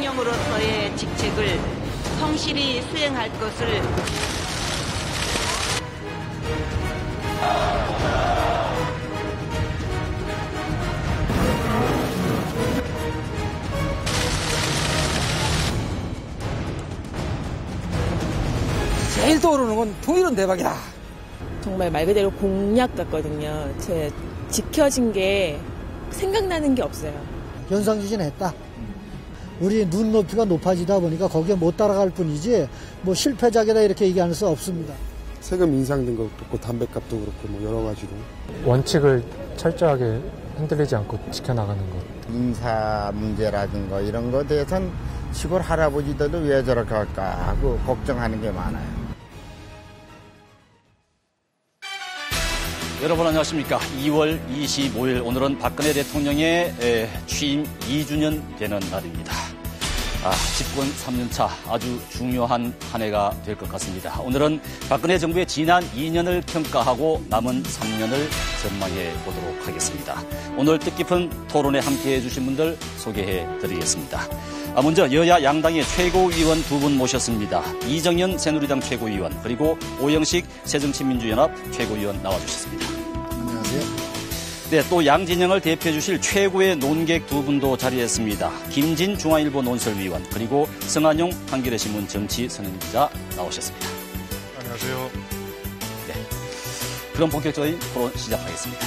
대통령으로서의 직책을 성실히 수행할 것을 제일 떠오르는 건 통일은 대박이다. 정말 말 그대로 공약 같거든요. 제 지켜진 게 생각나는 게 없어요. 연상지진했다. 우리 눈높이가 높아지다 보니까 거기에 못 따라갈 뿐이지 뭐 실패작이다 이렇게 얘기할 수 없습니다. 세금 인상된 것도 그렇고 담배값도 그렇고 뭐 여러 가지로 원칙을 철저하게 흔들리지 않고 지켜나가는 것. 인사 문제라든가 이런 것에 대해서는 시골 할아버지들도 왜 저렇게 할까 하고 걱정하는 게 많아요. 여러분 안녕하십니까. 2월 25일 오늘은 박근혜 대통령의 취임 2주년 되는 날입니다. 집권 3년차 아주 중요한 한 해가 될 것 같습니다. 오늘은 박근혜 정부의 지난 2년을 평가하고 남은 3년을 전망해 보도록 하겠습니다. 오늘 뜻깊은 토론에 함께해 주신 분들 소개해 드리겠습니다. 먼저 여야 양당의 최고위원 두 분 모셨습니다. 이정현 새누리당 최고위원 그리고 오영식 새정치민주연합 최고위원 나와주셨습니다. 안녕하세요. 네, 또 양진영을 대표해 주실 최고의 논객 두 분도 자리했습니다. 김진 중앙일보 논설위원 그리고 성한용 한겨레신문 정치선임기자 나오셨습니다. 안녕하세요. 네, 그럼 본격적인 토론 시작하겠습니다.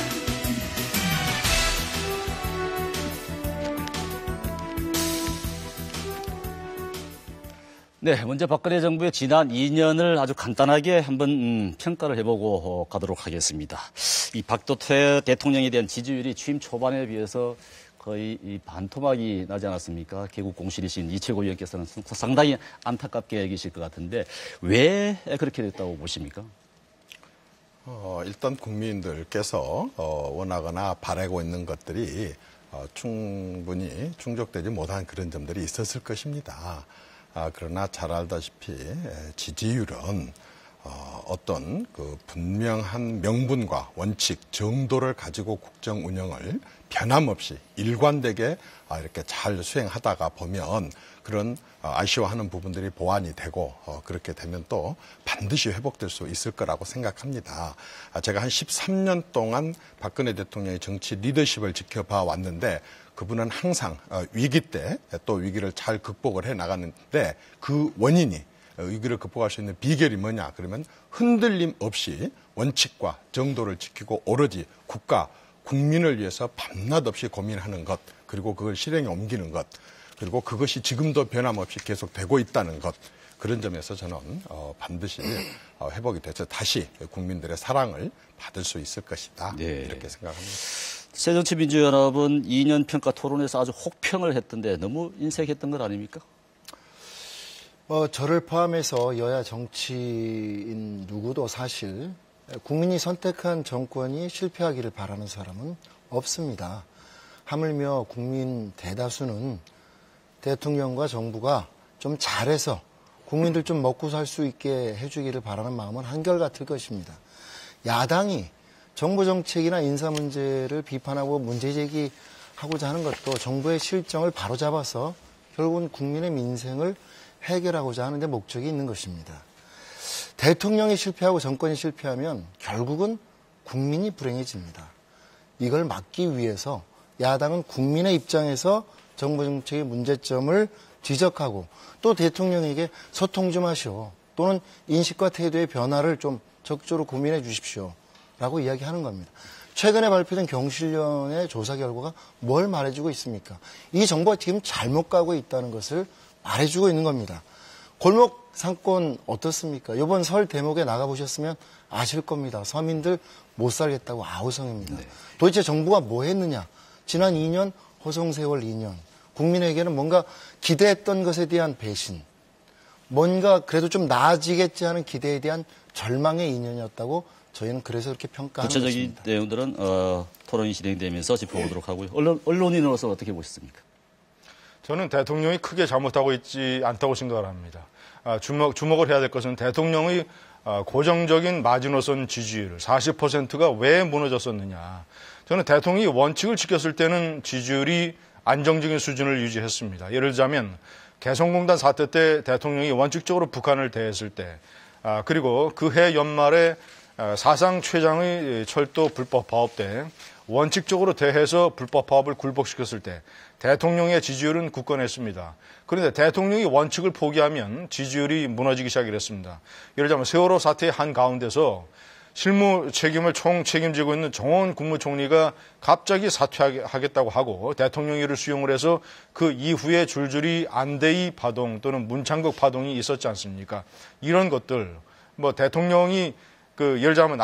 네, 먼저 박근혜 정부의 지난 2년을 아주 간단하게 한번 평가를 해보고 가도록 하겠습니다. 이 박도태 대통령에 대한 지지율이 취임 초반에 비해서 거의 이 반토막이 나지 않았습니까? 개국 공실이신 이철구 의원께서는 상당히 안타깝게 여기실 것 같은데 왜 그렇게 됐다고 보십니까? 일단 국민들께서 원하거나 바라고 있는 것들이 충분히 충족되지 못한 그런 점들이 있었을 것입니다. 그러나 잘 알다시피 지지율은 어떤 그 분명한 명분과 원칙, 정도를 가지고 국정 운영을 변함없이 일관되게 이렇게 잘 수행하다가 보면 그런 아쉬워하는 부분들이 보완이 되고 그렇게 되면 또 반드시 회복될 수 있을 거라고 생각합니다. 제가 한 13년 동안 박근혜 대통령의 정치 리더십을 지켜봐 왔는데 그분은 항상 위기 때 또 위기를 잘 극복을 해 나가는데 그 원인이 위기를 극복할 수 있는 비결이 뭐냐 그러면 흔들림 없이 원칙과 정도를 지키고 오로지 국가, 국민을 위해서 밤낮 없이 고민하는 것 그리고 그걸 실행에 옮기는 것 그리고 그것이 지금도 변함없이 계속되고 있다는 것 그런 점에서 저는 반드시 회복이 돼서 다시 국민들의 사랑을 받을 수 있을 것이다 네. 이렇게 생각합니다. 새정치민주연합은 2년 평가 토론에서 아주 혹평을 했던데 너무 인색했던 것 아닙니까? 저를 포함해서 여야 정치인 누구도 사실 국민이 선택한 정권이 실패하기를 바라는 사람은 없습니다. 하물며 국민 대다수는 대통령과 정부가 좀 잘해서 국민들 좀 먹고 살 수 있게 해주기를 바라는 마음은 한결같을 것입니다. 야당이 정부 정책이나 인사 문제를 비판하고 문제 제기하고자 하는 것도 정부의 실정을 바로잡아서 결국은 국민의 민생을 해결하고자 하는 데 목적이 있는 것입니다. 대통령이 실패하고 정권이 실패하면 결국은 국민이 불행해집니다. 이걸 막기 위해서 야당은 국민의 입장에서 정부 정책의 문제점을 지적하고 또 대통령에게 소통 좀 하시오. 또는 인식과 태도의 변화를 좀 적극적으로 고민해 주십시오. 라고 이야기하는 겁니다. 최근에 발표된 경실련의 조사 결과가 뭘 말해주고 있습니까? 이 정부가 지금 잘못 가고 있다는 것을 말해주고 있는 겁니다. 골목 상권 어떻습니까? 이번 설 대목에 나가보셨으면 아실 겁니다. 서민들 못 살겠다고 아우성입니다. 네. 도대체 정부가 뭐 했느냐? 지난 2년 허송세월 2년. 국민에게는 뭔가 기대했던 것에 대한 배신, 뭔가 그래도 좀 나아지겠지 하는 기대에 대한 절망의 2년이었다고 저희는 그래서 그렇게 평가하는 구체적인 것입니다. 내용들은 토론이 진행되면서 짚어보도록 하고요. 언론인으로서 어떻게 보셨습니까? 저는 대통령이 크게 잘못하고 있지 않다고 생각을 합니다. 주목을 해야 될 것은 대통령의 고정적인 마지노선 지지율 40%가 왜 무너졌었느냐. 저는 대통령이 원칙을 지켰을 때는 지지율이 안정적인 수준을 유지했습니다. 예를 들자면 개성공단 사태 때 대통령이 원칙적으로 북한을 대했을 때, 그리고 그해 연말에 사상 최장의 철도 불법 파업 때 원칙적으로 대해서 불법 파업을 굴복시켰을 때 대통령의 지지율은 굳건했습니다. 그런데 대통령이 원칙을 포기하면 지지율이 무너지기 시작했습니다. 예를 들면 세월호 사태의 한가운데서 실무 책임을 총 책임지고 있는 정원 국무총리가 갑자기 사퇴하겠다고 하고 대통령이 이를 수용을 해서 그 이후에 줄줄이 안대의 파동 또는 문창극 파동이 있었지 않습니까? 이런 것들, 뭐 대통령이 예를 들자면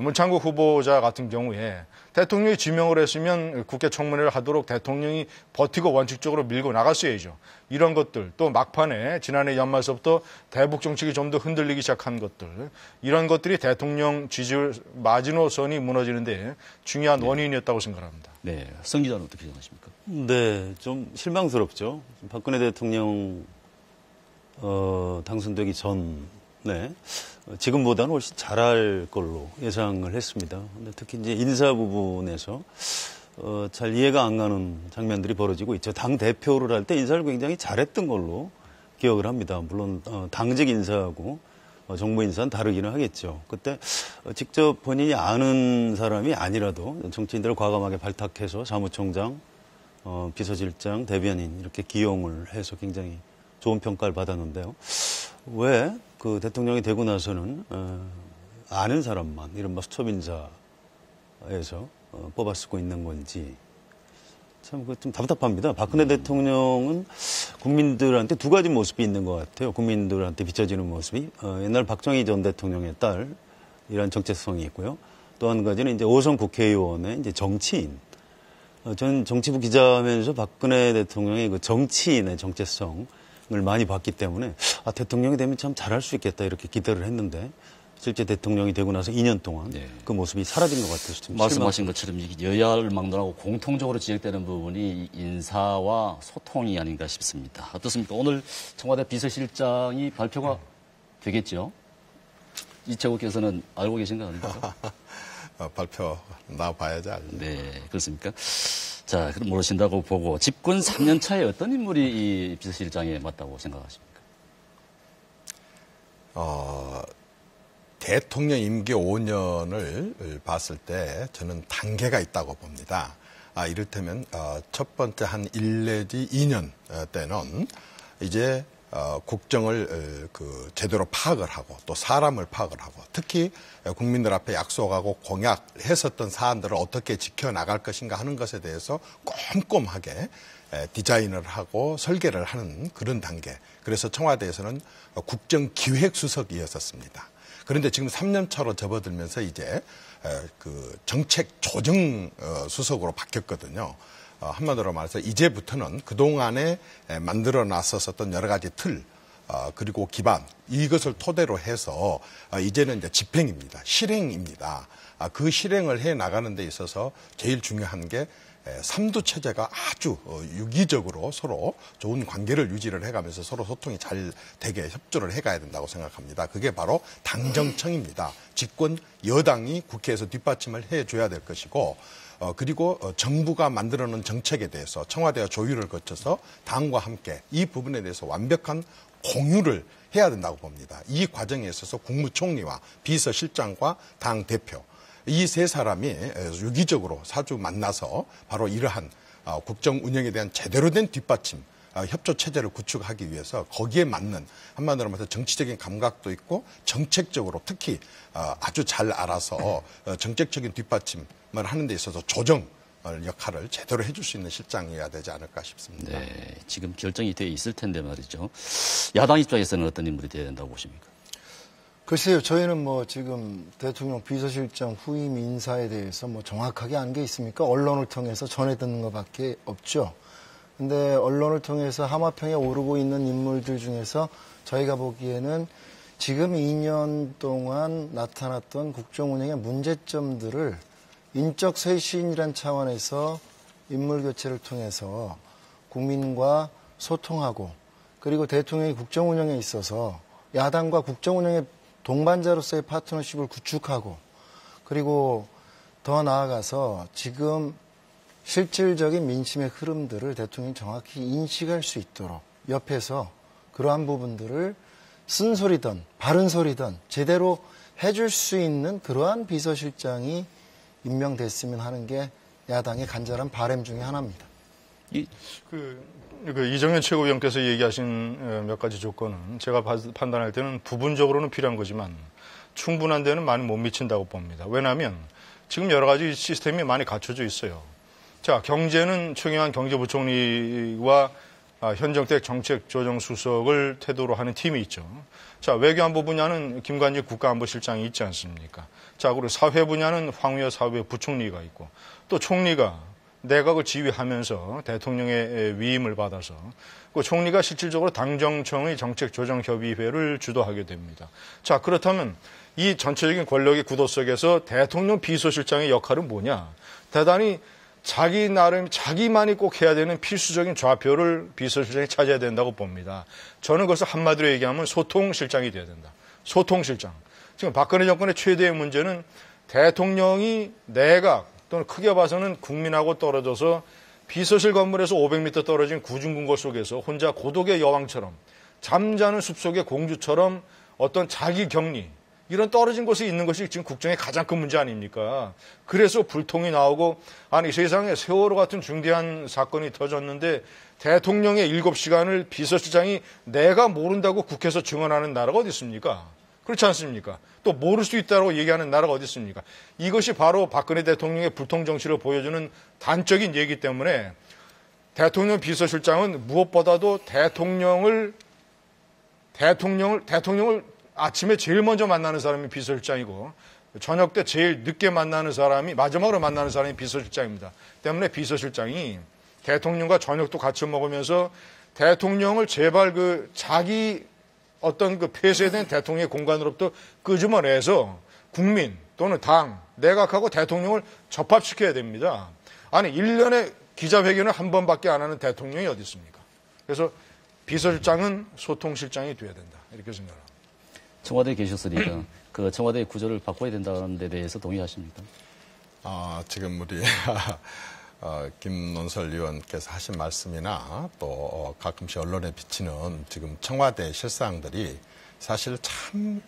문창국 후보자 같은 경우에 대통령이 지명을 했으면 국회 청문회를 하도록 대통령이 버티고 원칙적으로 밀고 나갔어야죠. 이런 것들, 또 막판에 지난해 연말서부터 대북 정책이 좀 더 흔들리기 시작한 것들, 이런 것들이 대통령 지지율 마지노선이 무너지는데 중요한 원인이었다고 생각합니다. 네, 성 기자는 어떻게 생각하십니까? 네, 좀 실망스럽죠. 박근혜 대통령 당선되기 전에 지금보다는 훨씬 잘할 걸로 예상을 했습니다. 근데 특히 이제 인사 부분에서 잘 이해가 안 가는 장면들이 벌어지고 있죠. 당 대표를 할 때 인사를 굉장히 잘했던 걸로 기억을 합니다. 물론 당직 인사하고 정부 인사는 다르기는 하겠죠. 그때 직접 본인이 아는 사람이 아니라도 정치인들을 과감하게 발탁해서 사무총장, 비서실장, 대변인 이렇게 기용을 해서 굉장히 좋은 평가를 받았는데요. 왜 그 대통령이 되고 나서는 아는 사람만 이른바 수첩인사에서 뽑아 쓰고 있는 건지 참 좀 답답합니다. 박근혜 대통령은 국민들한테 두 가지 모습이 있는 것 같아요. 국민들한테 비춰지는 모습이 옛날 박정희 전 대통령의 딸이란 정체성이 있고요. 또 한 가지는 이제 5선 국회의원의 이제 정치인. 저는 정치부 기자하면서 박근혜 대통령의 그 정치인의 정체성을 많이 봤기 때문에 대통령이 되면 참 잘할 수 있겠다 이렇게 기대를 했는데 실제 대통령이 되고 나서 2년 동안 그 모습이 사라진 것 같아서 좀 말씀하신 것처럼 여야를 막론하고 공통적으로 지적되는 부분이 인사와 소통이 아닌가 싶습니다. 어떻습니까? 오늘 청와대 비서실장이 발표가 되겠죠? 이채국께서는 알고 계신 거 아닙니까? 발표 나와봐야지 알죠. 네, 그렇습니까? 자, 그럼 모르신다고 보고 집권 3년 차에 어떤 인물이 이 비서실장에 맞다고 생각하십니까? 대통령 임기 5년을 봤을 때 저는 단계가 있다고 봅니다. 이를테면 첫 번째 한 1 내지 2년 때는 이제 국정을 제대로 파악을 하고 또 사람을 파악을 하고 특히 국민들 앞에 약속하고 공약했었던 사안들을 어떻게 지켜나갈 것인가 하는 것에 대해서 꼼꼼하게 디자인을 하고 설계를 하는 그런 단계. 그래서 청와대에서는 국정기획수석이었었습니다. 그런데 지금 3년 차로 접어들면서 이제 정책 조정 수석으로 바뀌었거든요. 한마디로 말해서 이제부터는 그동안에 만들어 놨었던 여러 가지 틀, 그리고 기반, 이것을 토대로 해서 이제는 이제 집행입니다. 실행입니다. 그 실행을 해 나가는 데 있어서 제일 중요한 게 삼두체제가 아주 유기적으로 서로 좋은 관계를 유지를 해가면서 서로 소통이 잘 되게 협조를 해가야 된다고 생각합니다. 그게 바로 당정청입니다. 집권 여당이 국회에서 뒷받침을 해줘야 될 것이고 그리고 정부가 만들어놓은 정책에 대해서 청와대와 조율을 거쳐서 당과 함께 이 부분에 대해서 완벽한 공유를 해야 된다고 봅니다. 이 과정에 있어서 국무총리와 비서실장과 당대표 이 세 사람이 유기적으로 자주 만나서 바로 이러한 국정 운영에 대한 제대로 된 뒷받침, 협조 체제를 구축하기 위해서 거기에 맞는 한마디로 말해서 정치적인 감각도 있고 정책적으로 특히 아주 잘 알아서 정책적인 뒷받침을 하는 데 있어서 조정 역할을 제대로 해줄 수 있는 실장이어야 되지 않을까 싶습니다. 네, 지금 결정이 되어 있을 텐데 말이죠. 야당 입장에서는 어떤 인물이 되어야 된다고 보십니까? 글쎄요, 저희는 지금 대통령 비서실장 후임 인사에 대해서 정확하게 아는 게 있습니까? 언론을 통해서 전해 듣는 것밖에 없죠. 근데 언론을 통해서 하마평에 오르고 있는 인물들 중에서 저희가 보기에는 지금 2년 동안 나타났던 국정 운영의 문제점들을 인적 쇄신이란 차원에서 인물 교체를 통해서 국민과 소통하고 그리고 대통령이 국정 운영에 있어서 야당과 국정 운영의 동반자로서의 파트너십을 구축하고 그리고 더 나아가서 지금 실질적인 민심의 흐름들을 대통령이 정확히 인식할 수 있도록 옆에서 그러한 부분들을 쓴소리든 바른 소리든 제대로 해줄 수 있는 그러한 비서실장이 임명됐으면 하는 게 야당의 간절한 바람 중에 하나입니다. 이정현 최고위원께서 얘기하신 몇 가지 조건은 제가 판단할 때는 부분적으로는 필요한 거지만 충분한 데는 많이 못 미친다고 봅니다. 왜냐하면 지금 여러 가지 시스템이 많이 갖춰져 있어요. 자, 경제는 최경환 경제부총리와 현정택 정책조정수석을 태도로 하는 팀이 있죠. 자, 외교안보 분야는 김관직 국가안보실장이 있지 않습니까? 자, 그리고 사회 분야는 황우여 사회부총리가 있고 또 총리가 내각을 지휘하면서 대통령의 위임을 받아서 그 총리가 실질적으로 당정청의 정책조정협의회를 주도하게 됩니다. 자, 그렇다면 이 전체적인 권력의 구도 속에서 대통령 비서실장의 역할은 뭐냐? 대단히 자기 나름, 자기만이 꼭 해야 되는 필수적인 좌표를 비서실장이 차지해야 된다고 봅니다. 저는 그것을 한마디로 얘기하면 소통실장이 돼야 된다. 소통실장. 지금 박근혜 정권의 최대의 문제는 대통령이 내각 또는 크게 봐서는 국민하고 떨어져서 비서실 건물에서 500m 떨어진 구중궁궐 속에서 혼자 고독의 여왕처럼 잠자는 숲속의 공주처럼 어떤 자기 격리 이런 떨어진 곳에 있는 것이 지금 국정의 가장 큰 문제 아닙니까? 그래서 불통이 나오고 아니 세상에 세월호 같은 중대한 사건이 터졌는데 대통령의 7시간을 비서실장이 내가 모른다고 국회에서 증언하는 나라가 어디 있습니까? 그렇지 않습니까? 또 모를 수 있다고 얘기하는 나라가 어디 있습니까? 이것이 바로 박근혜 대통령의 불통 정치를 보여주는 단적인 얘기 때문에 대통령 비서실장은 무엇보다도 대통령을 아침에 제일 먼저 만나는 사람이 비서실장이고 저녁 때 제일 늦게 만나는 사람이 마지막으로 만나는 사람이 비서실장입니다. 때문에 비서실장이 대통령과 저녁도 같이 먹으면서 대통령을 제발 자기 어떤 폐쇄된 대통령의 공간으로부터 끄집어내서 국민 또는 당, 내각하고 대통령을 접합시켜야 됩니다. 아니 1년에 기자회견을 한 번밖에 안 하는 대통령이 어디 있습니까? 그래서 비서실장은 소통실장이 돼야 된다. 이렇게 생각합니다. 청와대에 계셨으니까 그 청와대의 구조를 바꿔야 된다는 데 대해서 동의하십니까? 지금 우리 김논설 의원께서 하신 말씀이나 또 가끔씩 언론에 비치는 지금 청와대 실상들이 사실 참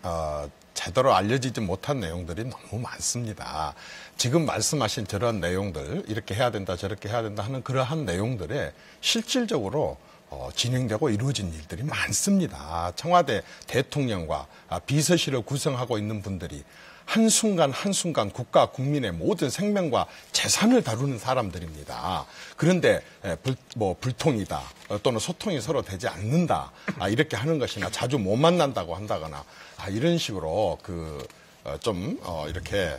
제대로 알려지지 못한 내용들이 너무 많습니다. 지금 말씀하신 저런 내용들 이렇게 해야 된다 저렇게 해야 된다 하는 그러한 내용들에 실질적으로 진행되고 이루어진 일들이 많습니다. 청와대 대통령과 비서실을 구성하고 있는 분들이 한순간 한순간 국가 국민의 모든 생명과 재산을 다루는 사람들입니다. 그런데 불통이다 또는 소통이 서로 되지 않는다 이렇게 하는 것이나 자주 못 만난다고 한다거나 이런 식으로 이렇게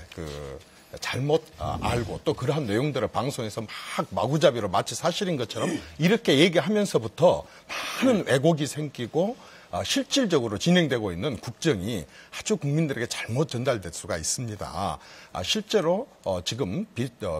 잘못 알고 또 그러한 내용들을 방송에서 막 마구잡이로 마치 사실인 것처럼 이렇게 얘기하면서부터 많은 왜곡이 생기고 실질적으로 진행되고 있는 국정이 아주 국민들에게 잘못 전달될 수가 있습니다. 실제로 지금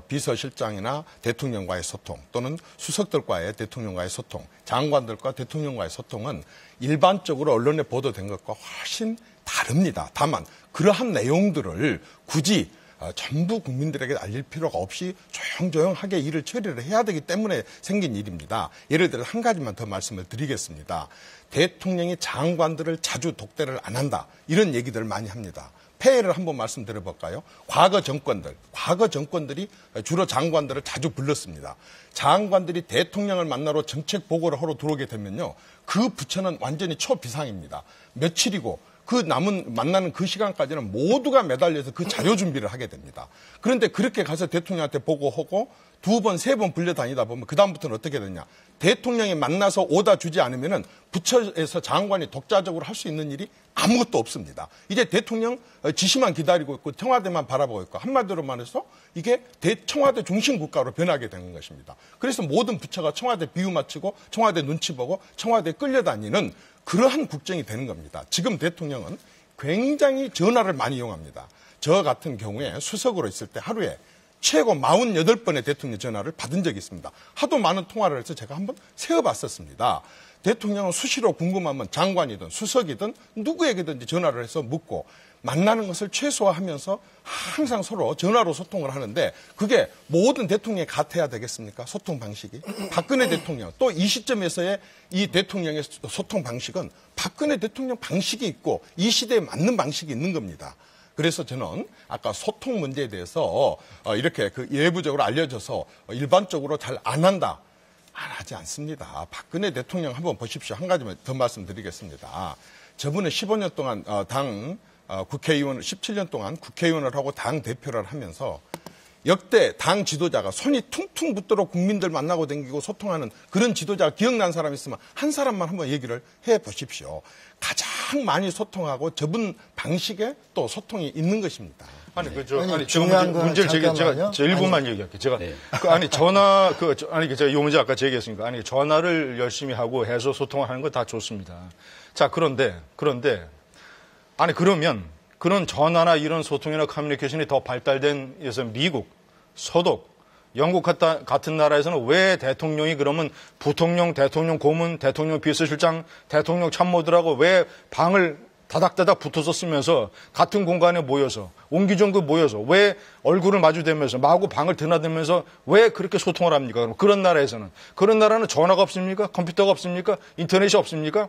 비서실장이나 대통령과의 소통 또는 수석들과의 대통령과의 소통, 장관들과 대통령과의 소통은 일반적으로 언론에 보도된 것과 훨씬 다릅니다. 다만 그러한 내용들을 굳이 전부 국민들에게 알릴 필요가 없이 조용조용하게 일을 처리를 해야 되기 때문에 생긴 일입니다. 예를 들어 한 가지만 더 말씀을 드리겠습니다. 대통령이 장관들을 자주 독대를 안 한다. 이런 얘기들을 많이 합니다. 폐해를 한번 말씀드려볼까요? 과거 정권들이 주로 장관들을 자주 불렀습니다. 장관들이 대통령을 만나러 정책 보고를 하러 들어오게 되면요. 그 부처는 완전히 초비상입니다. 며칠이고 그 남은 만나는 그 시간까지는 모두가 매달려서 그 자료 준비를 하게 됩니다. 그런데 그렇게 가서 대통령한테 보고하고 2번, 3번 불려다니다 보면 그다음부터는 어떻게 되냐. 대통령이 만나서 오다 주지 않으면은 부처에서 장관이 독자적으로 할 수 있는 일이 아무것도 없습니다. 이제 대통령 지시만 기다리고 있고 청와대만 바라보고 있고 한마디로 말해서 이게 청와대 중심 국가로 변하게 되는 것입니다. 그래서 모든 부처가 청와대 비유 맞추고 청와대 눈치 보고 청와대에 끌려다니는 그러한 국정이 되는 겁니다. 지금 대통령은 굉장히 전화를 많이 이용합니다. 저 같은 경우에 수석으로 있을 때 하루에 최고 48번의 대통령 전화를 받은 적이 있습니다. 하도 많은 통화를 해서 제가 한번 세어봤었습니다. 대통령은 수시로 궁금하면 장관이든 수석이든 누구에게든지 전화를 해서 묻고 만나는 것을 최소화하면서 항상 서로 전화로 소통을 하는데 그게 모든 대통령이 같아야 되겠습니까? 소통 방식이. 박근혜 대통령 또 이 시점에서의 이 대통령의 소통 방식은 박근혜 대통령 방식이 있고 이 시대에 맞는 방식이 있는 겁니다. 그래서 저는 아까 소통 문제에 대해서 이렇게 그 예부적으로 알려져서 일반적으로 잘 안 한다. 안 하지 않습니다. 박근혜 대통령 한번 보십시오. 한 가지만 더 말씀드리겠습니다. 저분은 15년 동안 국회의원, 17년 동안 국회의원을 하고 당 대표를 하면서 역대 당 지도자가 손이 퉁퉁 붓도록 국민들 만나고 다니고 소통하는 그런 지도자가 기억난 사람 있으면 한 사람만 한번 얘기를 해 보십시오. 가장 많이 소통하고 저분 방식에 또 소통이 있는 것입니다. 아니, 제가 문제를 제가 1분만 얘기할게요. 제가, 제가 요 문제 아까 제기했으니까, 전화를 열심히 하고 해서 소통을 하는 거 다 좋습니다. 자, 그런데, 그러면, 그런 전화나 이런 소통이나 커뮤니케이션이 더 발달된 미국, 서독, 영국 같은 나라에서는 왜 대통령이 그러면 부통령, 대통령 고문, 대통령 비서실장, 대통령 참모들하고 왜 방을 다닥다닥 붙어서 쓰면서 같은 공간에 모여서 옹기종기 모여서 왜 얼굴을 마주대면서 마구 방을 드나들면서 왜 그렇게 소통을 합니까? 그럼 그런 나라는 전화가 없습니까? 컴퓨터가 없습니까? 인터넷이 없습니까?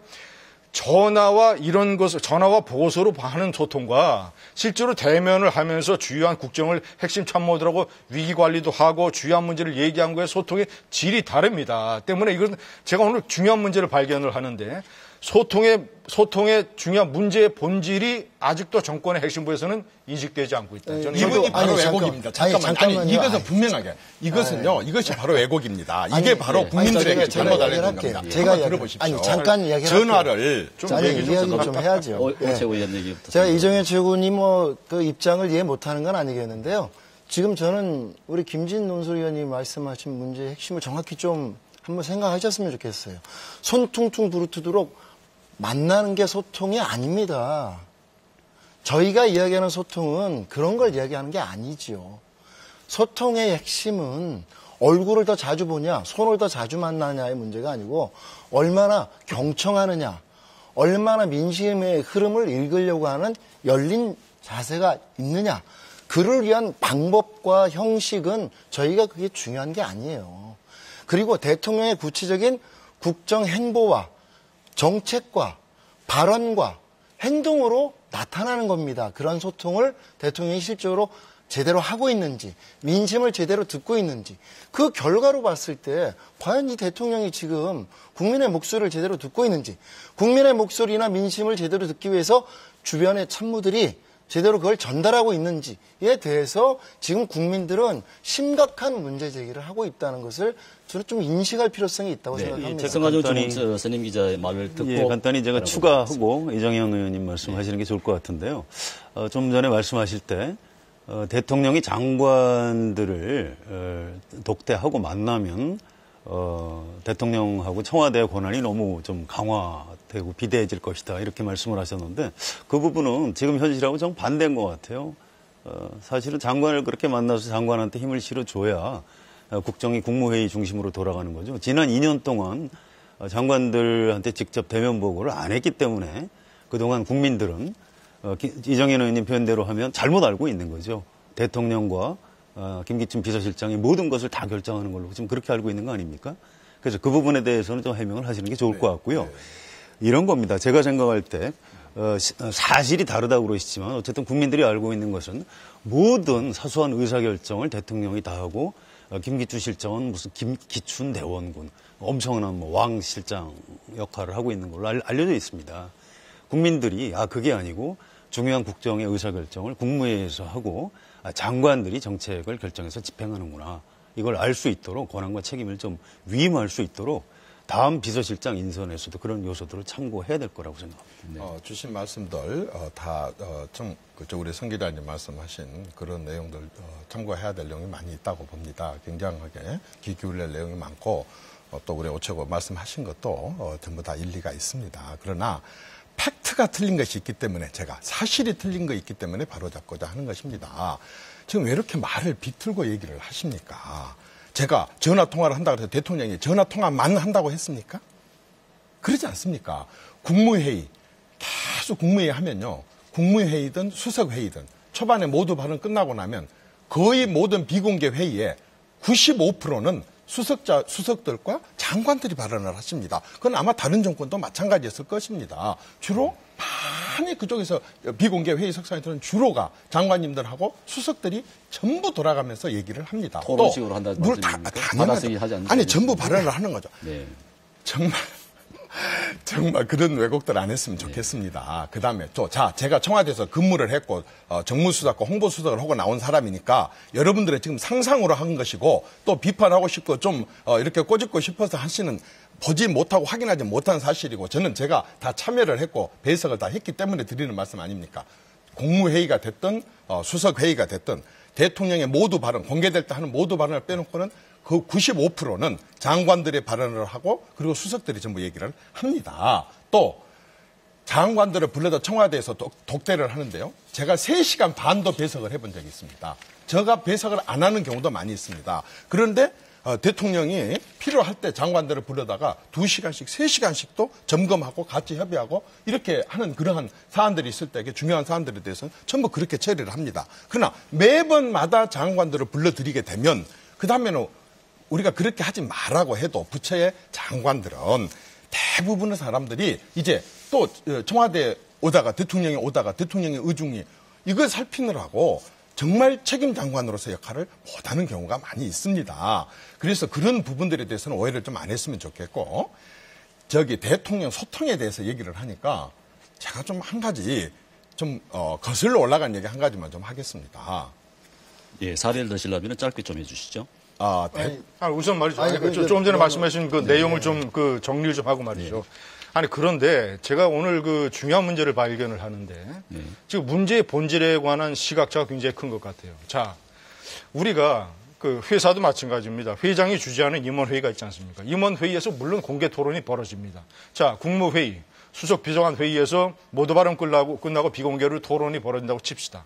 전화와 이런 것을 전화와 보고서로 하는 소통과 실제로 대면을 하면서 주요한 국정을 핵심 참모들하고 위기 관리도 하고 주요한 문제를 얘기한 거에 소통의 질이 다릅니다. 때문에 이건 제가 오늘 중요한 문제를 발견을 하는데 소통의 중요한 문제의 본질이 아직도 정권의 핵심부에서는 인식되지 않고 있다. 저는 이분이 바로 왜곡입니다. 잠깐만요. 이것은 분명하게 이것이 바로 왜곡입니다. 이게 바로 국민들에게 잘못 알려진 겁니다. 제가 들어보십시오. 잠깐 이야기를 전화를 이야기 좀 해야죠. 제가 이정현 최고님 그 입장을 이해 못하는 건 아니겠는데요. 지금 저는 우리 김진 논설위원님 말씀하신 문제의 핵심을 정확히 좀 한번 생각하셨으면 좋겠어요. 손 퉁퉁 부르트도록 만나는 게 소통이 아닙니다. 저희가 이야기하는 소통은 그런 걸 이야기하는 게 아니지요. 소통의 핵심은 얼굴을 더 자주 보냐, 손을 더 자주 만나냐의 문제가 아니고 얼마나 경청하느냐, 얼마나 민심의 흐름을 읽으려고 하는 열린 자세가 있느냐. 그를 위한 방법과 형식은 저희가 그게 중요한 게 아니에요. 그리고 대통령의 구체적인 국정 행보와 정책과 발언과 행동으로 나타나는 겁니다. 그런 소통을 대통령이 실제로 제대로 하고 있는지, 민심을 제대로 듣고 있는지, 그 결과로 봤을 때 과연 이 대통령이 지금 국민의 목소리를 제대로 듣고 있는지, 국민의 목소리나 민심을 제대로 듣기 위해서 주변의 참모들이 제대로 그걸 전달하고 있는지에 대해서 지금 국민들은 심각한 문제 제기를 하고 있다는 것을 저는 좀 인식할 필요성이 있다고 생각합니다. 간단히 선임 기자의 말을 듣고 간단히 제가 추가하고 이정현 의원님 말씀하시는 게 좋을 것 같은데요. 좀 전에 말씀하실 때 대통령이 장관들을 독대하고 만나면 대통령하고 청와대의 권한이 너무 좀 강화되고 비대해질 것이다 이렇게 말씀을 하셨는데 그 부분은 지금 현실하고 좀 반대인 것 같아요. 사실은 장관을 그렇게 만나서 장관한테 힘을 실어줘야 국정이 국무회의 중심으로 돌아가는 거죠. 지난 2년 동안 장관들한테 직접 대면 보고를 안 했기 때문에 그동안 국민들은 이정현 의원님 표현대로 하면 잘못 알고 있는 거죠. 대통령과 김기춘 비서실장이 모든 것을 다 결정하는 걸로 지금 그렇게 알고 있는 거 아닙니까? 그래서 그 부분에 대해서는 좀 해명을 하시는 게 좋을 것 같고요. 이런 겁니다. 제가 생각할 때 사실이 다르다고 그러시지만 어쨌든 국민들이 알고 있는 것은 모든 사소한 의사결정을 대통령이 다 하고 김기춘 실장은 무슨 김기춘 대원군 엄청난 왕 실장 역할을 하고 있는 걸로 알려져 있습니다. 국민들이 그게 아니고 중요한 국정의 의사결정을 국무회의에서 하고 장관들이 정책을 결정해서 집행하는구나. 이걸 알 수 있도록 권한과 책임을 좀 위임할 수 있도록 다음 비서실장 인선에서도 그런 요소들을 참고해야 될 거라고 생각합니다. 주신 말씀들 좀 우리 성 기자님 말씀하신 그런 내용들 참고해야 될 내용이 많이 있다고 봅니다. 굉장하게 귀 기울일 내용이 많고 또 우리 오최고 말씀하신 것도 전부 다 일리가 있습니다. 그러나 팩트가 틀린 것이 있기 때문에 제가 사실이 틀린 거 있기 때문에 바로잡고자 하는 것입니다. 지금 왜 이렇게 말을 비틀고 얘기를 하십니까? 제가 전화통화를 한다고 해서 대통령이 전화통화만 한다고 했습니까? 그러지 않습니까? 국무회의, 계속 국무회의 하면요. 국무회의든 수석회의든 초반에 모두 발언 끝나고 나면 거의 모든 비공개 회의에 95%는 수석들과 장관들이 발언을 하십니다. 그건 아마 다른 정권도 마찬가지였을 것입니다. 주로 많이 그쪽에서 비공개 회의 석상에서는 주로가 장관님들하고 수석들이 전부 돌아가면서 얘기를 합니다. 토론식으로 한다는 말씀입니까? 받아쓰기 하지 않는 아니 전부 발언을 하는 거죠. 네. 정말 그런 왜곡들 안 했으면 좋겠습니다. 그 다음에 제가 청와대에서 근무를 했고 정무수석과 홍보수석을 하고 나온 사람이니까 여러분들의 지금 상상으로 한 것이고 또 비판하고 싶고 좀 이렇게 꼬집고 싶어서 하시는 보지 못하고 확인하지 못한 사실이고 저는 제가 다 참여를 했고 배석을 다 했기 때문에 드리는 말씀 아닙니까? 국무회의가 됐든 수석회의가 됐든 대통령의 모두 발언, 공개될 때 하는 모두 발언을 빼놓고는 그 95%는 장관들의 발언을 하고 그리고 수석들이 전부 얘기를 합니다. 또 장관들을 불러다 청와대에서 독대를 하는데요. 제가 3시간 반도 배석을 해본 적이 있습니다. 제가 배석을 안 하는 경우도 많이 있습니다. 그런데 대통령이 필요할 때 장관들을 불러다가 2시간씩, 3시간씩도 점검하고 같이 협의하고 이렇게 하는 그러한 사안들이 있을 때 중요한 사안들에 대해서는 전부 그렇게 처리를 합니다. 그러나 매번마다 장관들을 불러들이게 되면 그 다음에는 우리가 그렇게 하지 말라고 해도 부처의 장관들은 대부분의 사람들이 이제 또 청와대에 오다가 대통령이 의중이 이걸 살피느라고 정말 책임 장관으로서 역할을 못하는 경우가 많이 있습니다. 그래서 그런 부분들에 대해서는 오해를 좀 안 했으면 좋겠고 대통령 소통에 대해서 얘기를 하니까 제가 좀 한 가지 좀 거슬러 올라간 얘기 한 가지만 좀 하겠습니다. 예, 사례를 드시려면 짧게 좀 해주시죠. 우선 말이죠. 조금 전에 말씀하신 그 내용을 좀 정리를 좀 하고 말이죠. 그런데 제가 오늘 그 중요한 문제를 발견을 하는데 지금 문제의 본질에 관한 시각차가 굉장히 큰 것 같아요. 자, 우리가 그 회사도 마찬가지입니다. 회장이 주재하는 임원회의가 있지 않습니까? 임원회의에서 물론 공개 토론이 벌어집니다. 자, 국무회의, 수석 비서관 회의에서 모두 발언 끝나고 비공개로 토론이 벌어진다고 칩시다.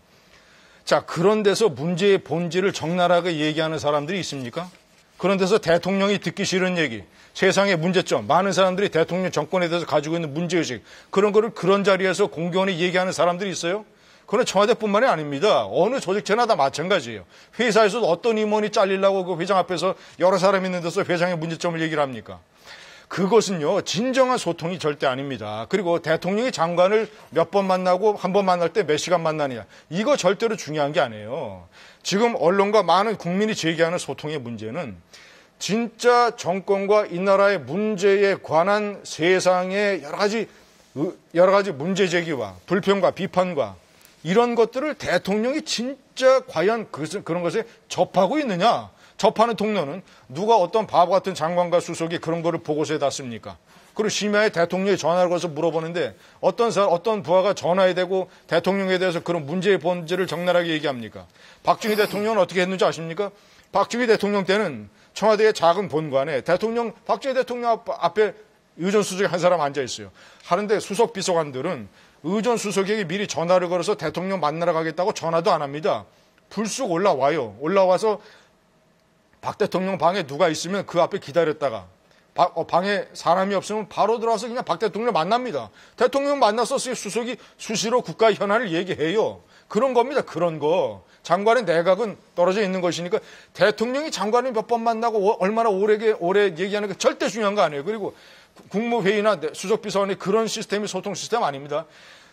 자, 그런 데서 문제의 본질을 적나라하게 얘기하는 사람들이 있습니까? 그런 데서 대통령이 듣기 싫은 얘기, 세상의 문제점, 많은 사람들이 대통령 정권에 대해서 가지고 있는 문제의식, 그런 거를 그런 자리에서 공개원이 얘기하는 사람들이 있어요? 그건 청와대뿐만이 아닙니다. 어느 조직체나 다 마찬가지예요. 회사에서도 어떤 임원이 잘리려고 그 회장 앞에서 여러 사람이 있는 데서 회장의 문제점을 얘기를 합니까? 그것은요, 진정한 소통이 절대 아닙니다. 그리고 대통령이 장관을 몇 번 만나고 한 번 만날 때 몇 시간 만나느냐. 이거 절대로 중요한 게 아니에요. 지금 언론과 많은 국민이 제기하는 소통의 문제는 진짜 정권과 이 나라의 문제에 관한 세상의 여러 가지 문제 제기와 불평과 비판과 이런 것들을 대통령이 진짜 과연 그런 것에 접하고 있느냐. 접하는 통로는 누가 어떤 바보 같은 장관과 수석이 그런 거를 보고서에 닿습니까? 그리고 심야에 대통령이 전화를 걸어서 물어보는데 어떤 부하가 전화에 대고 대통령에 대해서 그런 문제의 본질을 적나라하게 얘기합니까? 박정희 대통령은 어떻게 했는지 아십니까? 박정희 대통령 때는 청와대의 작은 본관에 박정희 대통령 앞에 의전 수석이 한 사람 앉아 있어요. 하는데 수석 비서관들은 의전 수석에게 미리 전화를 걸어서 대통령 만나러 가겠다고 전화도 안 합니다. 불쑥 올라와요. 올라와서 박 대통령 방에 누가 있으면 그 앞에 기다렸다가 방에 사람이 없으면 바로 들어와서 그냥 박 대통령 만납니다. 대통령 만나서 수석이 수시로 국가 현안을 얘기해요. 그런 겁니다. 그런 거. 장관의 내각은 떨어져 있는 것이니까 대통령이 장관을 몇 번 만나고 얼마나 오래 얘기하는 게 절대 중요한 거 아니에요. 그리고 국무회의나 수석비서관의 그런 시스템이 소통 시스템 아닙니다.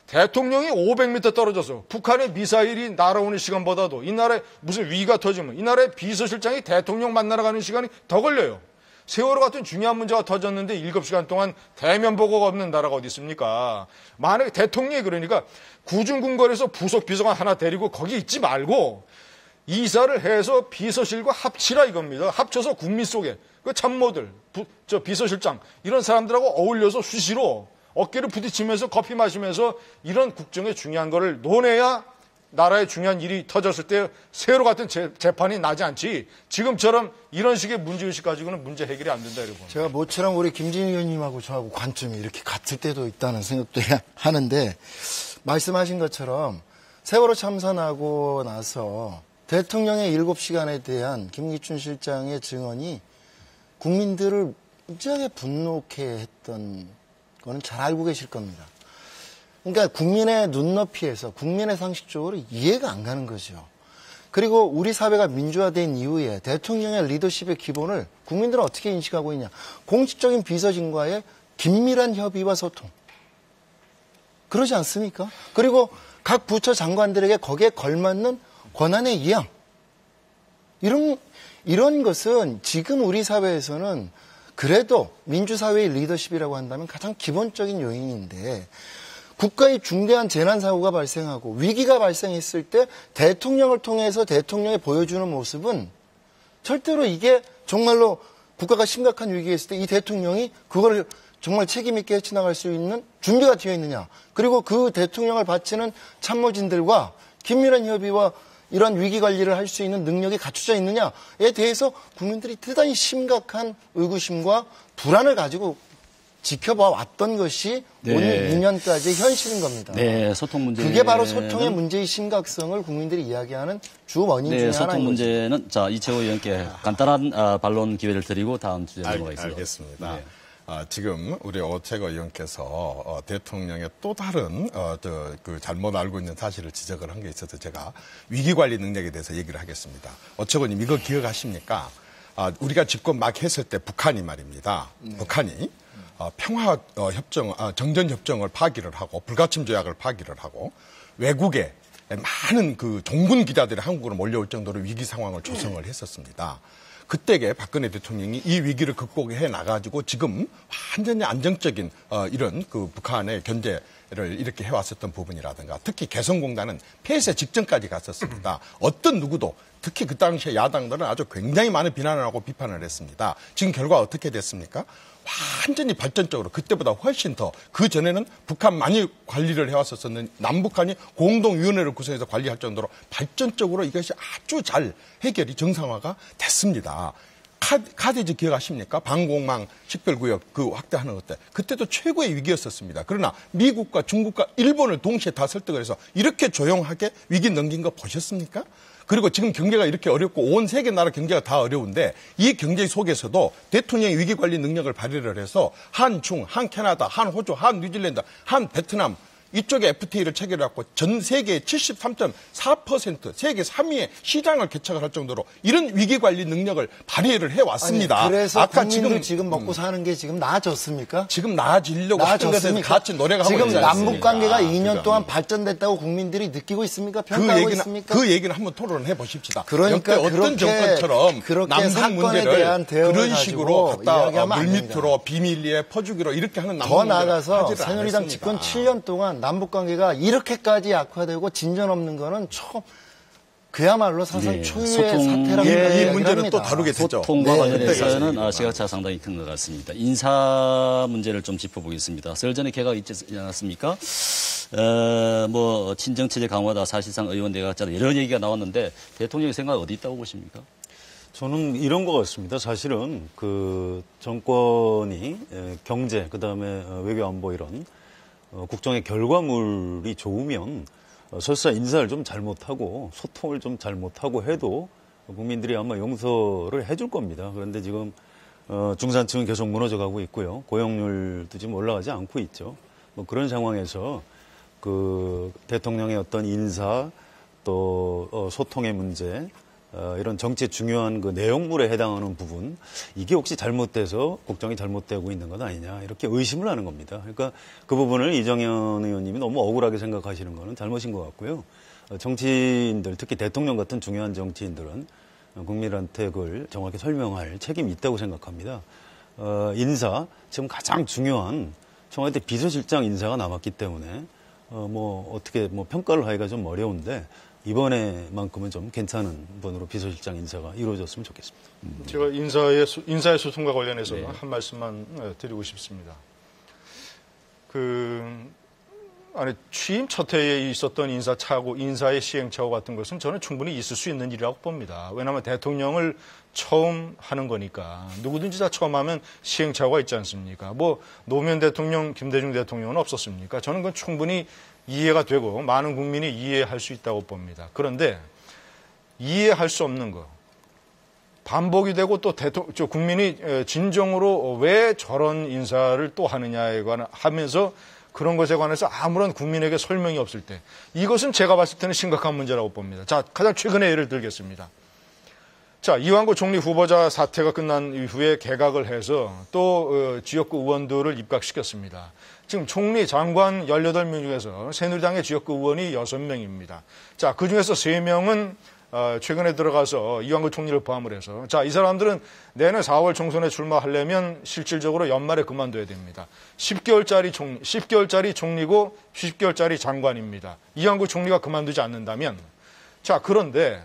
대통령이 500m 떨어져서 북한의 미사일이 날아오는 시간보다도 이 나라에 무슨 위기가 터지면 이 나라의 비서실장이 대통령 만나러 가는 시간이 더 걸려요. 세월호 같은 중요한 문제가 터졌는데 7시간 동안 대면 보고가 없는 나라가 어디 있습니까? 만약에 대통령이 그러니까 구중궁궐에서 부속 비서관 하나 데리고 거기 있지 말고 이사를 해서 비서실과 합치라 이겁니다. 합쳐서 국민 속에 그 참모들, 비서실장 이런 사람들하고 어울려서 수시로 어깨를 부딪히면서 커피 마시면서 이런 국정의 중요한 거를 논해야 나라의 중요한 일이 터졌을 때 세월호 같은 재판이 나지 않지. 지금처럼 이런 식의 문제의식 가지고는 문제 해결이 안 된다 이러고. 제가 모처럼 우리 김진희 의원님하고 저하고 관점이 이렇게 같을 때도 있다는 생각도 하는데 말씀하신 것처럼 세월호 참사나고 나서 대통령의 7시간에 대한 김기춘 실장의 증언이 국민들을 무지하게 분노케 했던 거는 잘 알고 계실 겁니다. 그러니까 국민의 눈높이에서 국민의 상식적으로 이해가 안 가는 거죠. 그리고 우리 사회가 민주화된 이후에 대통령의 리더십의 기본을 국민들은 어떻게 인식하고 있냐. 공식적인 비서진과의 긴밀한 협의와 소통. 그러지 않습니까? 그리고 각 부처 장관들에게 거기에 걸맞는 권한의 이양. 이런 것은 지금 우리 사회에서는 그래도 민주사회의 리더십이라고 한다면 가장 기본적인 요인인데 국가의 중대한 재난사고가 발생하고 위기가 발생했을 때 대통령을 통해서 대통령이 보여주는 모습은 절대로 이게 정말로 국가가 심각한 위기에 있을 때 이 대통령이 그걸 정말 책임있게 헤쳐나갈 수 있는 준비가 되어 있느냐. 그리고 그 대통령을 바치는 참모진들과 긴밀한 협의와 이런 위기 관리를 할 수 있는 능력이 갖춰져 있느냐에 대해서 국민들이 대단히 심각한 의구심과 불안을 가지고 지켜봐 왔던 것이 오늘 2년까지의 현실인 겁니다. 네, 소통 문제. 그게 바로 소통의 문제의 심각성을 국민들이 이야기하는 주 원인 중에 하나인 거죠. 소통 문제는 자 이채호 의원께 간단한 반론 기회를 드리고 다음 주제로 넘어가겠습니다. 알겠습니다. 네. 지금 우리 오태거 의원께서 대통령의 또 다른 그 잘못 알고 있는 사실을 지적을 한 게 있어서 제가 위기관리 능력에 대해서 얘기를 하겠습니다. 오태거님 이거 기억하십니까? 우리가 집권 막 했을 때 북한이 말입니다. 네. 북한이 평화 협정, 정전 협정을 파기를 하고 불가침 조약을 파기를 하고 외국에 많은 그 종군 기자들이 한국으로 몰려올 정도로 위기 상황을 조성을 했었습니다. 그때에 박근혜 대통령이 이 위기를 극복해 나가지고 지금 완전히 안정적인 이런 그 북한의 견제를 이렇게 해왔었던 부분이라든가 특히 개성공단은 폐쇄 직전까지 갔었습니다. 어떤 누구도 특히 그 당시에 야당들은 아주 굉장히 많은 비난을 하고 비판을 했습니다. 지금 결과 어떻게 됐습니까? 완전히 발전적으로 그때보다 훨씬 더 그전에는 북한 많이 관리를 해왔었는 남북한이 공동위원회를 구성해서 관리할 정도로 발전적으로 이것이 아주 잘 해결이 정상화가 됐습니다. 카데지 기억하십니까? 방공망 식별구역 그 확대하는 것 때 그때도 최고의 위기였었습니다. 그러나 미국과 중국과 일본을 동시에 다 설득을 해서 이렇게 조용하게 위기 넘긴 거 보셨습니까? 그리고 지금 경제가 이렇게 어렵고 온 세계 나라 경제가 다 어려운데 이 경제 속에서도 대통령이 위기관리 능력을 발휘를 해서 한중, 한캐나다, 한호주, 한뉴질랜드, 한베트남 이쪽에 FTA를 체결해갖고 전 세계의 73.4% 세계 3위의 시장을 개척을 할 정도로 이런 위기관리 능력을 발휘를 해왔습니다. 아니, 그래서 아까 지금 먹고 사는 게 지금 나아졌습니까? 지금 나아지려고 하는 것에 같이 노력하고 지금 있지 남북 관계가 2년 동안 발전됐다고 국민들이 느끼고 있습니까? 평가하고 있습니까? 그 얘기는 한번 토론을 해보십시다. 그러니까 어떤 정권처럼 남북 문제를 그런 식으로 갖다 물밑으로 비밀리에 퍼주기로 이렇게 하는 남북 더 나아가서 새누리당 집권 7년 동안 남북관계가 이렇게까지 악화되고 진전 없는 거는 그야말로 사상 초유의 사태라고 이 문제는 또 다루게 되죠. 소통과 관련해서는 시각차가 상당히 큰 것 같습니다. 인사 문제를 좀 짚어보겠습니다. 설 전에 개각 있지 않았습니까? 친정체제 강화다, 사실상 의원 내각제다 이런 얘기가 나왔는데 대통령의 생각 어디 있다고 보십니까? 저는 이런 것 같습니다. 사실은 그 정권이 경제, 그다음에 외교 안보 이런 국정의 결과물이 좋으면 설사 인사를 좀 잘못하고 소통을 좀 잘못하고 해도 국민들이 아마 용서를 해줄 겁니다. 그런데 지금 중산층은 계속 무너져가고 있고요. 고용률도 지금 올라가지 않고 있죠. 그런 상황에서 그 대통령의 어떤 인사 또 소통의 문제 이런 정치의 중요한 그 내용물에 해당하는 부분 이게 혹시 잘못돼서 국정이 잘못되고 있는 것 아니냐 이렇게 의심을 하는 겁니다. 그러니까 그 부분을 이정현 의원님이 너무 억울하게 생각하시는 거는 잘못인 것 같고요. 정치인들 특히 대통령 같은 중요한 정치인들은 국민한테 그걸 정확히 설명할 책임이 있다고 생각합니다. 인사 지금 가장 중요한 청와대 비서실장 인사가 남았기 때문에 어떻게 평가를 하기가 좀 어려운데 이번에만큼은 좀 괜찮은 분으로 비서실장 인사가 이루어졌으면 좋겠습니다. 제가 인사의 소통과 관련해서 한 말씀만 드리고 싶습니다. 취임 첫 해에 있었던 인사의 시행착오 같은 것은 저는 충분히 있을 수 있는 일이라고 봅니다. 왜냐하면 대통령을 처음 하는 거니까 누구든지 다 처음 하면 시행착오가 있지 않습니까? 노무현 대통령, 김대중 대통령은 없었습니까? 저는 그건 충분히 이해가 되고 많은 국민이 이해할 수 있다고 봅니다. 그런데 이해할 수 없는 거. 반복이 되고 또 국민이 진정으로 왜 저런 인사를 또 하느냐에 하면서 그런 것에 관해서 아무런 국민에게 설명이 없을 때 이것은 제가 봤을 때는 심각한 문제라고 봅니다. 자, 가장 최근의 예를 들겠습니다. 자, 이완구 총리 후보자 사태가 끝난 이후에 개각을 해서 또 지역구 의원들을 입각시켰습니다. 지금 총리, 장관 18명 중에서 새누리당의 지역구 의원이 6명입니다. 자, 그중에서 3명은 최근에 들어가서 이완구 총리를 포함을 해서 자, 이 사람들은 내년 4월 총선에 출마하려면 실질적으로 연말에 그만둬야 됩니다. 10개월짜리 총리고 10개월짜리 장관입니다. 이완구 총리가 그만두지 않는다면 자, 그런데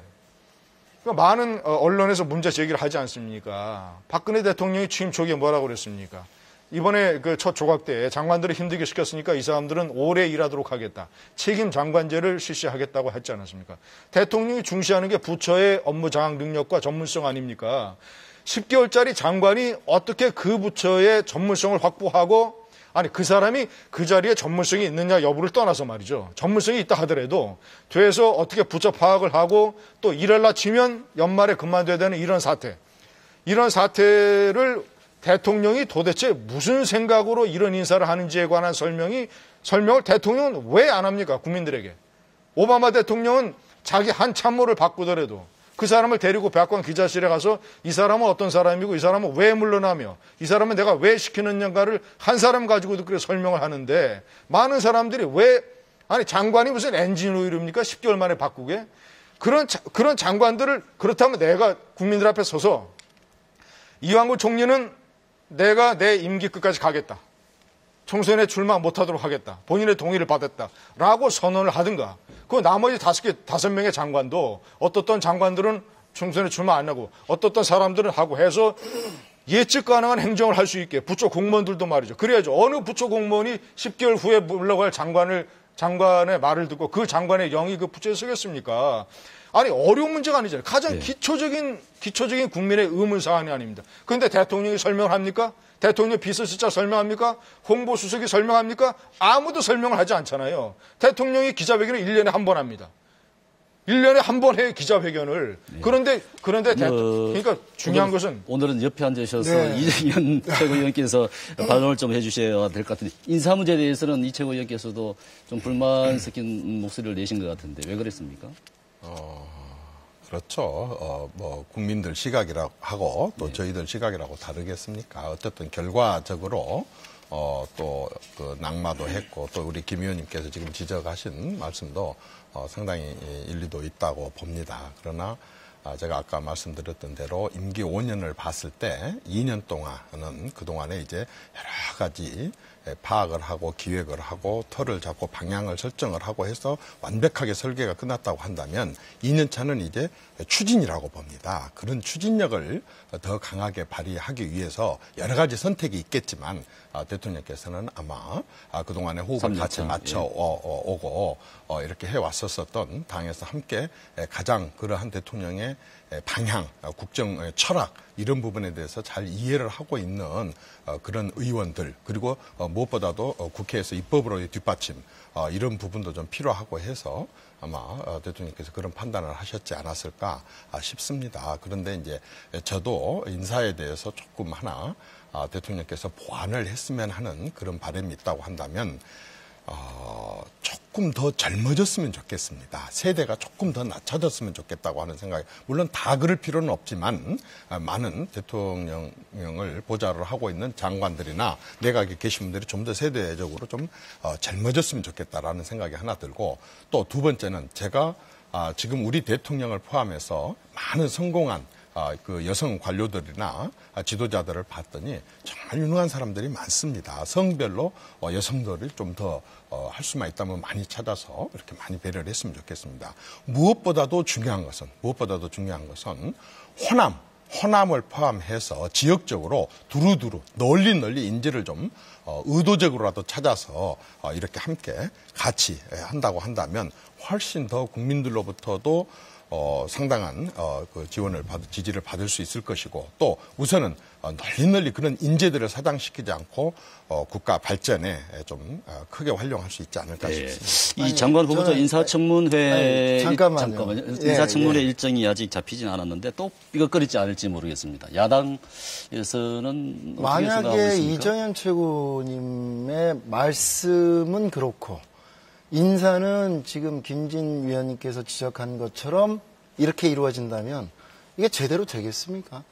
많은 언론에서 문제 제기를 하지 않습니까? 박근혜 대통령이 취임 초기에 뭐라고 그랬습니까? 이번에 그 첫 조각 때 장관들을 힘들게 시켰으니까 이 사람들은 오래 일하도록 하겠다. 책임 장관제를 실시하겠다고 했지 않았습니까? 대통령이 중시하는 게 부처의 업무 장악 능력과 전문성 아닙니까? 10개월짜리 장관이 어떻게 그 부처의 전문성을 확보하고 아니 그 사람이 그 자리에 전문성이 있느냐 여부를 떠나서 말이죠. 전문성이 있다 하더라도 돼서 어떻게 부처 파악을 하고 또 일하려 치면 연말에 그만둬야 되는 이런 사태를 대통령이 도대체 무슨 생각으로 이런 인사를 하는지에 관한 설명을 대통령은 왜 안 합니까? 국민들에게. 오바마 대통령은 자기 한 참모를 바꾸더라도 그 사람을 데리고 백악관 기자실에 가서 이 사람은 어떤 사람이고 이 사람은 왜 물러나며 이 사람은 내가 왜 시키느냐를 한 사람 가지고도 그렇게 설명을 하는데 많은 사람들이 아니 장관이 무슨 엔진 오일입니까? 10개월 만에 바꾸게? 그런 장관들을 그렇다면 내가 국민들 앞에 서서 이완구 총리는 내가 내 임기 끝까지 가겠다. 총선에 출마 못하도록 하겠다. 본인의 동의를 받았다. 라고 선언을 하든가. 그 나머지 5명의 장관도 어떻던 장관들은 총선에 출마 안 하고 어떻던 사람들은 하고 해서 예측 가능한 행정을 할 수 있게 부처 공무원들도 말이죠. 그래야죠. 어느 부처 공무원이 10개월 후에 물러갈 장관의 말을 듣고 그 장관의 영이 그 부처에 서겠습니까? 아니 어려운 문제가 아니잖아요. 가장 기초적인 국민의 의문사항이 아닙니다. 그런데 대통령이 설명을 합니까? 대통령 비서실장 설명합니까? 홍보수석이 설명합니까? 아무도 설명을 하지 않잖아요. 대통령이 기자회견을 1년에 한 번 합니다. 1년에 한 번 해요, 기자회견을. 그런데 그러니까 중요한 것은 오늘은 옆에 앉으셔서 이재현 최고위원께서 발언을 좀 해주셔야 될 것 같은데 인사 문제에 대해서는 이 최고위원께서도 좀 불만 섞인 목소리를 내신 것 같은데 왜 그랬습니까? 그렇죠. 국민들 시각이라고 하고 또 저희들 시각이라고 다르겠습니까? 어쨌든 결과적으로 또 그 낙마도 했고 또 우리 김 의원님께서 지금 지적하신 말씀도 상당히 일리도 있다고 봅니다. 그러나 제가 아까 말씀드렸던 대로 임기 5년을 봤을 때 2년 동안은 그동안에 이제 여러 가지 파악을 하고 기획을 하고 틀을 잡고 방향을 설정을 하고 해서 완벽하게 설계가 끝났다고 한다면 2년 차는 이제 추진이라고 봅니다. 그런 추진력을 더 강하게 발휘하기 위해서 여러 가지 선택이 있겠지만 대통령께서는 아마 그동안의 호흡을 같이 맞춰오고 이렇게 해왔었던 당에서 함께 가장 그러한 대통령의 방향, 국정 철학 이런 부분에 대해서 잘 이해를 하고 있는 그런 의원들 그리고 무엇보다도 국회에서 입법으로의 뒷받침 이런 부분도 좀 필요하고 해서 아마 대통령께서 그런 판단을 하셨지 않았을까 싶습니다. 그런데 이제 저도 인사에 대해서 조금 하나 대통령께서 보완을 했으면 하는 그런 바람이 있다고 한다면 조금 더 젊어졌으면 좋겠습니다. 세대가 조금 더 낮춰졌으면 좋겠다고 하는 생각이 물론 다 그럴 필요는 없지만 많은 대통령을 보좌를 하고 있는 장관들이나 내각에 계신 분들이 좀 더 세대적으로 좀 젊어졌으면 좋겠다라는 생각이 하나 들고 또 두 번째는 제가 지금 우리 대통령을 포함해서 많은 성공한 그 여성 관료들이나 지도자들을 봤더니 정말 유능한 사람들이 많습니다. 성별로 여성들을 좀 더 할 수만 있다면 많이 찾아서 이렇게 많이 배려를 했으면 좋겠습니다. 무엇보다도 중요한 것은 호남을 포함해서 지역적으로 두루두루 널리 인재를 좀 의도적으로라도 찾아서 이렇게 함께 같이 한다고 한다면 훨씬 더 국민들로부터도 상당한 그 지지를 받을 수 있을 것이고 또 우선은 널리 그런 인재들을 사장시키지 않고 국가 발전에 좀 크게 활용할 수 있지 않을까 싶습니다. 이 장관 후보자 인사청문회 잠깐만요. 인사청문회 일정이 아직 잡히진 않았는데 또 삐걱거리지 않을지 모르겠습니다. 야당에서는 만약에 이정현 최고님의 말씀은 그렇고 인사는 지금 김진 위원님께서 지적한 것처럼 이렇게 이루어진다면 이게 제대로 되겠습니까?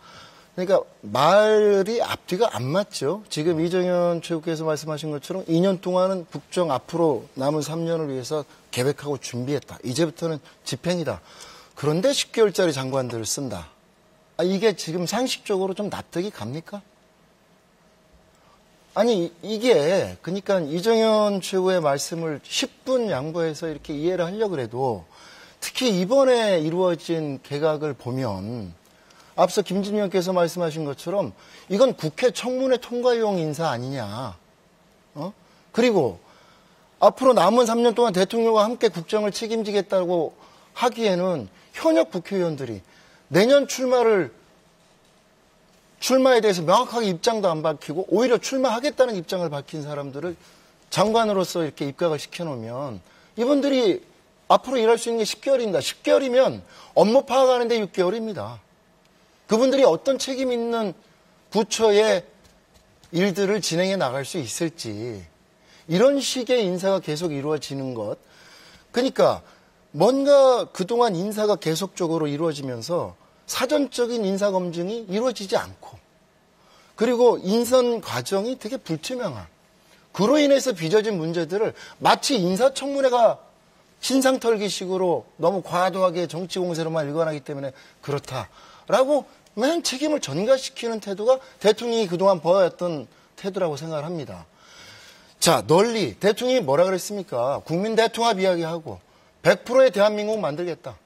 그러니까 말이 앞뒤가 안 맞죠. 지금 이정현 최고께서 말씀하신 것처럼 2년 동안은 국정 앞으로 남은 3년을 위해서 계획하고 준비했다. 이제부터는 집행이다. 그런데 10개월짜리 장관들을 쓴다. 이게 지금 상식적으로 좀 납득이 갑니까? 아니 이게 그러니까 이정현 최고의 말씀을 10분 양보해서 이렇게 이해를 하려고 해도 특히 이번에 이루어진 개각을 보면 앞서 김진 의원께서 말씀하신 것처럼 이건 국회 청문회 통과용 인사 아니냐. 그리고 앞으로 남은 3년 동안 대통령과 함께 국정을 책임지겠다고 하기에는 현역 국회의원들이 내년 출마에 대해서 명확하게 입장도 안 밝히고 오히려 출마하겠다는 입장을 밝힌 사람들을 장관으로서 이렇게 입각을 시켜놓으면 이분들이 앞으로 일할 수 있는 게 10개월입니다. 10개월이면 업무 파악하는데 6개월입니다. 그분들이 어떤 책임 있는 부처의 일들을 진행해 나갈 수 있을지 이런 식의 인사가 계속 이루어지는 것. 그러니까 뭔가 그동안 인사가 계속적으로 이루어지면서 사전적인 인사검증이 이루어지지 않고 그리고 인선 과정이 되게 불투명한 그로 인해서 빚어진 문제들을 마치 인사청문회가 신상털기식으로 너무 과도하게 정치공세로만 일관하기 때문에 그렇다라고 맨 책임을 전가시키는 태도가 대통령이 그동안 보여왔던 태도라고 생각을 합니다. 자, 널리 대통령이 뭐라 그랬습니까? 국민 대통합 이야기하고 100%의 대한민국 만들겠다.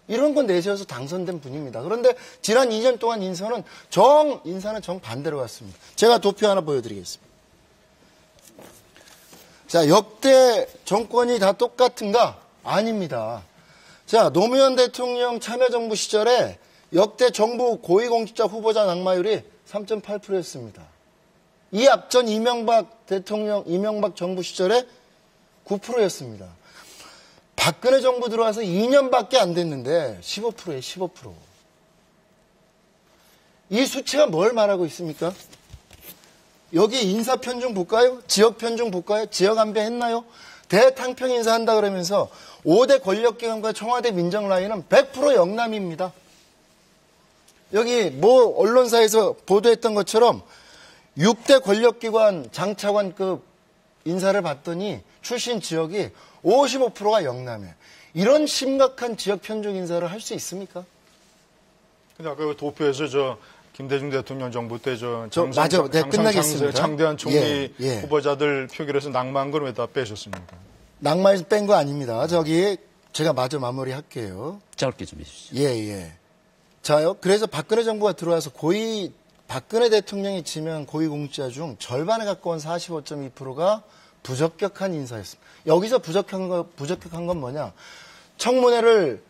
이런 건 내세워서 당선된 분입니다. 그런데 지난 2년 동안 인사는 정반대로 갔습니다. 제가 도표 하나 보여드리겠습니다. 자, 역대 정권이 다 똑같은가? 아닙니다. 자, 노무현 대통령 참여정부 시절에 역대 정부 고위공직자 후보자 낙마율이 3.8%였습니다. 이 앞전 이명박 정부 시절에 9%였습니다. 박근혜 정부 들어와서 2년밖에 안 됐는데 15%예요, 15%. 이 수치가 뭘 말하고 있습니까? 여기 인사 편중 볼까요? 지역 편중 볼까요? 지역 안배했나요? 대탕평 인사한다 그러면서 5대 권력기관과 청와대 민정 라인은 100% 영남입니다. 여기 뭐 언론사에서 보도했던 것처럼 6대 권력기관 장차관급 인사를 봤더니 출신 지역이 55%가 영남이에요. 이런 심각한 지역 편중 인사를 할 수 있습니까? 근데 아까 그 도표에서 김대중 대통령 정부 때 끝나겠습니다. 장대한 총리 후보자들 표결에서 낙마한 걸 왜 다 빼셨습니까? 낙마에서 뺀 거 아닙니다. 제가 마저 마무리할게요. 짧게 좀 해주시죠. 예. 자요. 그래서 박근혜 정부가 들어와서 박근혜 대통령이 지명 고위공직자 중 절반에 가까운 45.2%가 부적격한 인사였습니다. 여기서 부적격한 건 뭐냐? 청문회를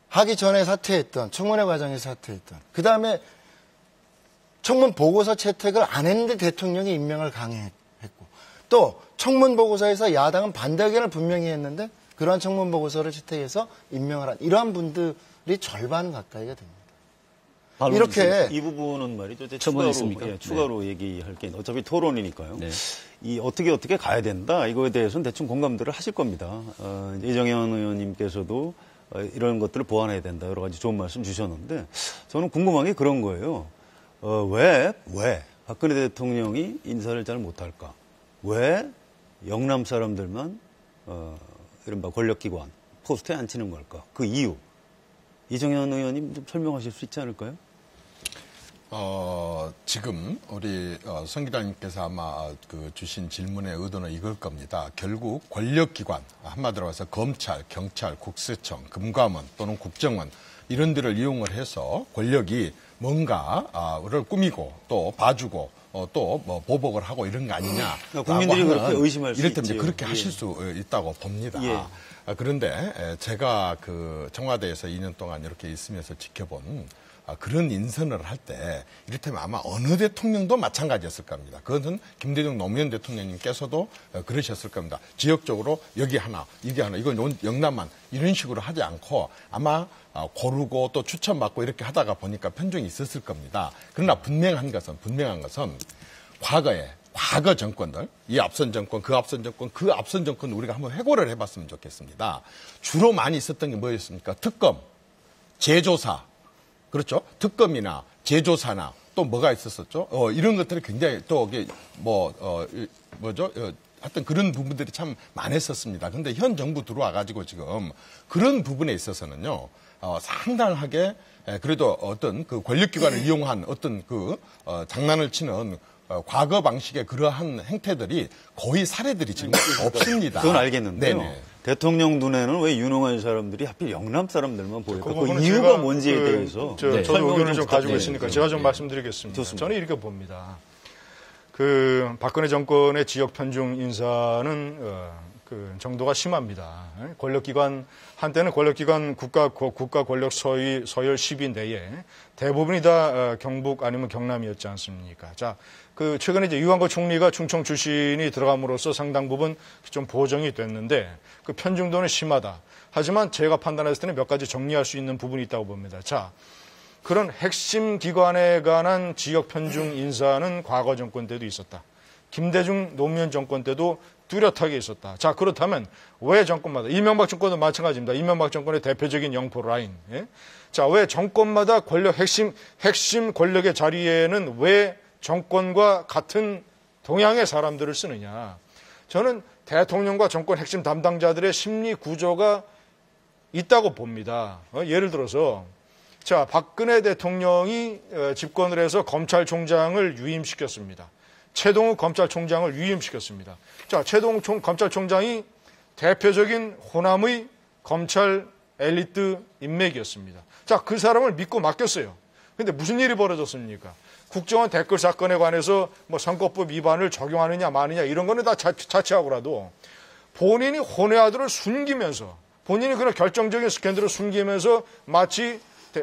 하기 전에 사퇴했던, 청문회 과정에서 사퇴했던, 그 다음에 청문 보고서 채택을 안 했는데 대통령이 임명을 강행했고, 또 청문 보고서에서 야당은 반대 의견을 분명히 했는데 그러한 청문 보고서를 채택해서 임명을 한 이러한 분들이 절반 가까이가 됩니다. 이렇게 이 부분은 말이죠. 네. 추가로 얘기할 게 어차피 토론이니까요. 네. 이 어떻게 가야 된다 이거에 대해서는 대충 공감들을 하실 겁니다. 이정현 의원님께서도 이런 것들을 보완해야 된다 여러 가지 좋은 말씀 주셨는데 저는 궁금한 게 그런 거예요. 왜 박근혜 대통령이 인사를 잘 못할까? 왜 영남 사람들만 이른바 권력기관 포스트에 앉히는 걸까? 그 이유. 이정현 의원님 좀 설명하실 수 있지 않을까요? 지금 우리 성 기자님께서 아마 주신 질문의 의도는 이걸 겁니다. 결국 권력기관, 한마디로 해서 검찰, 경찰, 국세청, 금감원 또는 국정원 이런 데를 이용을 해서 권력이 뭔가를 꾸미고 또 봐주고 또 뭐 보복을 하고 이런 거 아니냐. 국민들이 그렇게 의심할 수 이럴 때 있지요. 그렇게 예. 하실 수 있다고 봅니다. 예. 그런데 제가 그 청와대에서 2년 동안 이렇게 있으면서 지켜본 그런 인선을 할 때 이를테면 아마 어느 대통령도 마찬가지였을 겁니다. 그것은 김대중 노무현 대통령님께서도 그러셨을 겁니다. 지역적으로 여기 하나, 이게 하나, 이건 영남만 이런 식으로 하지 않고 아마 고르고 또 추천받고 이렇게 하다가 보니까 편중이 있었을 겁니다. 그러나 분명한 것은 과거 정권들, 이 앞선 정권, 그 앞선 정권 우리가 한번 회고를 해봤으면 좋겠습니다. 주로 많이 있었던 게 뭐였습니까? 특검, 재조사, 그렇죠? 특검이나 재조사나 또 뭐가 있었었죠? 이런 것들이 굉장히 또 이게 하여튼 그런 부분들이 참 많았었습니다. 근데 현 정부 들어와가지고 지금 그런 부분에 있어서는요, 상당하게 그래도 어떤 그 권력기관을 이용한 어떤 장난을 치는 과거 방식의 그러한 행태들이 거의 사례들이 지금 없습니다. 그건 알겠는데요. 네네. 대통령 눈에는 왜 유능한 사람들이 하필 영남 사람들만 보일까? 그 이유가 제가 뭔지에 대해서 저도 의견을 좀 가지고 네. 있으니까 제가 좀 말씀드리겠습니다. 좋습니다. 저는 이렇게 봅니다. 그 박근혜 정권의 지역 편중 인사는 그 정도가 심합니다. 권력기관 한때는 권력기관 국가 권력 서열 10위 내에 대부분이 다 경북 아니면 경남이었지 않습니까? 자, 그 최근에 이제 유한거 총리가 충청 출신이 들어감으로써 상당 부분 좀 보정이 됐는데 그 편중도는 심하다. 하지만 제가 판단했을 때는 몇 가지 정리할 수 있는 부분이 있다고 봅니다. 자, 그런 핵심 기관에 관한 지역 편중 인사는 과거 정권 때도 있었다. 김대중 노무현 정권 때도 뚜렷하게 있었다. 자, 그렇다면 왜 정권마다 이명박 정권도 마찬가지입니다. 이명박 정권의 대표적인 영포 라인. 예? 자, 왜 정권마다 권력 핵심 권력의 자리에는 왜 정권과 같은 동양의 사람들을 쓰느냐? 저는 대통령과 정권 핵심 담당자들의 심리 구조가 있다고 봅니다. 예를 들어서 자, 박근혜 대통령이 집권을 해서 검찰총장을 유임시켰습니다. 최동욱 검찰총장을 유임시켰습니다. 자, 최동욱 검찰총장이 대표적인 호남의 검찰 엘리트 인맥이었습니다. 자, 그 사람을 믿고 맡겼어요. 근데 무슨 일이 벌어졌습니까? 국정원 댓글 사건에 관해서 뭐 선거법 위반을 적용하느냐 마느냐 이런 거는 다 자체하고라도 본인이 혼외 아들을 숨기면서 본인이 그런 결정적인 스캔들을 숨기면서 마치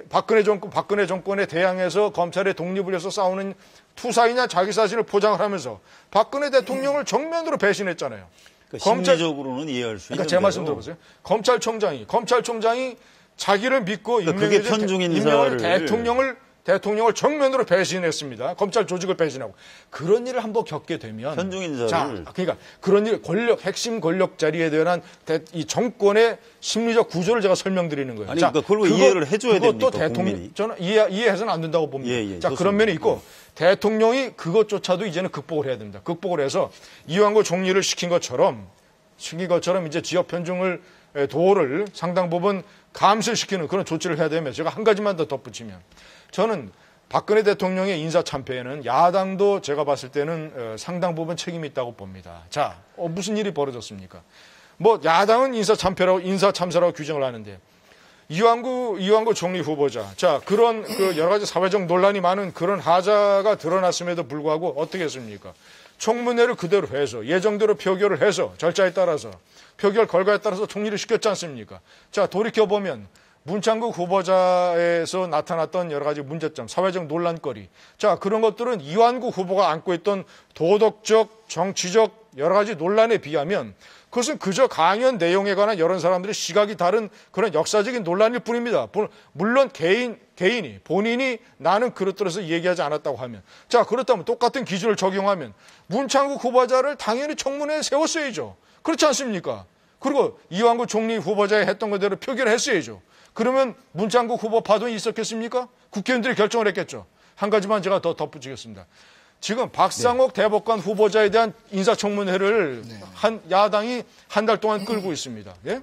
박근혜 정권에 대항해서 검찰의 독립을 위해서 싸우는 투사이냐 자기 자신을 포장을 하면서 박근혜 대통령을 정면으로 배신했잖아요. 그러니까 심리적으로는 이해할 수 있는데요. 제 말씀 들어보세요. 검찰총장이 자기를 믿고 그게 편중 인사를 대통령을 정면으로 배신했습니다. 검찰 조직을 배신하고 그런 일을 한번 겪게 되면 편중 인사를 그러니까 그런 일 핵심 권력 자리에 대한 이 정권의 심리적 구조를 제가 설명드리는 거예요. 아니, 그러니까 그걸 이해를 해줘야 됩니까? 국민이. 저는 이해해서는 안 된다고 봅니다. 자, 좋습니다. 그런 면이 있고 대통령이 그것조차도 이제는 극복을 해야 됩니다. 극복을 해서 이완구 총리를 시킨 것처럼 이제 지역 편중을 도를 상당 부분 감소시키는 그런 조치를 해야 되면 제가 한 가지만 더 덧붙이면 저는 박근혜 대통령의 인사 참패에는 야당도 제가 봤을 때는 상당 부분 책임이 있다고 봅니다. 자, 무슨 일이 벌어졌습니까? 뭐 야당은 인사 참사라고 규정을 하는데 이완구 총리 후보자, 자 그런 여러 가지 사회적 논란이 많은 그런 하자가 드러났음에도 불구하고 어떻게 했습니까? 청문회를 그대로 해서 예정대로 표결을 해서 절차에 따라서 표결 결과에 따라서 총리를 시켰지 않습니까? 자, 돌이켜보면 문창국 후보자에서 나타났던 여러 가지 문제점, 사회적 논란거리. 자, 그런 것들은 이완구 후보가 안고 있던 도덕적, 정치적 여러 가지 논란에 비하면 그것은 그저 강연 내용에 관한 여러 사람들의 시각이 다른 그런 역사적인 논란일 뿐입니다. 물론 개인이 본인이 나는 그렇더라서 얘기하지 않았다고 하면 자, 그렇다면 똑같은 기준을 적용하면 문창국 후보자를 당연히 청문회에 세웠어야죠. 그렇지 않습니까? 그리고 이완구 총리 후보자에 했던 것대로 표결했어야죠. 그러면 문창국 후보 파동이 있었겠습니까? 국회의원들이 결정을 했겠죠. 한 가지만 제가 더 덧붙이겠습니다. 지금 박상옥 대법관 후보자에 대한 인사청문회를 야당이 한 달 동안 끌고 있습니다. 예?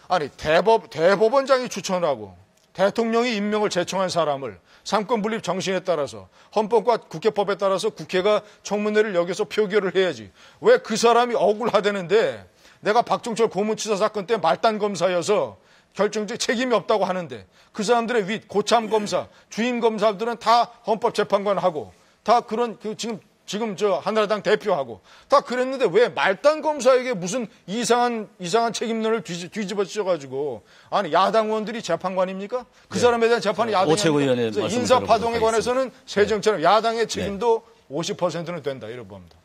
아니 대법원장이 추천하고 대통령이 임명을 제청한 사람을 삼권분립 정신에 따라서 헌법과 국회법에 따라서 국회가 청문회를 여기서 표결을 해야지. 왜 그 사람이 억울하다는데 내가 박종철 고문치사 사건 때 말단 검사여서 결정적 책임이 없다고 하는데 그 사람들의 고참 검사, 주임 검사들은 다 헌법재판관하고 다 그런 지금 저 한나라당 대표하고 다 그랬는데 왜 말단 검사에게 무슨 이상한 책임론을 뒤집어 씌워가지고 아니 야당 의원들이 재판관입니까? 그 사람에 대한 재판이 야당이 오최고위원의 말씀 인사 파동에 들어보도록 관해서는 세정처럼 야당의 책임도 50%는 된다 이런 봅니다.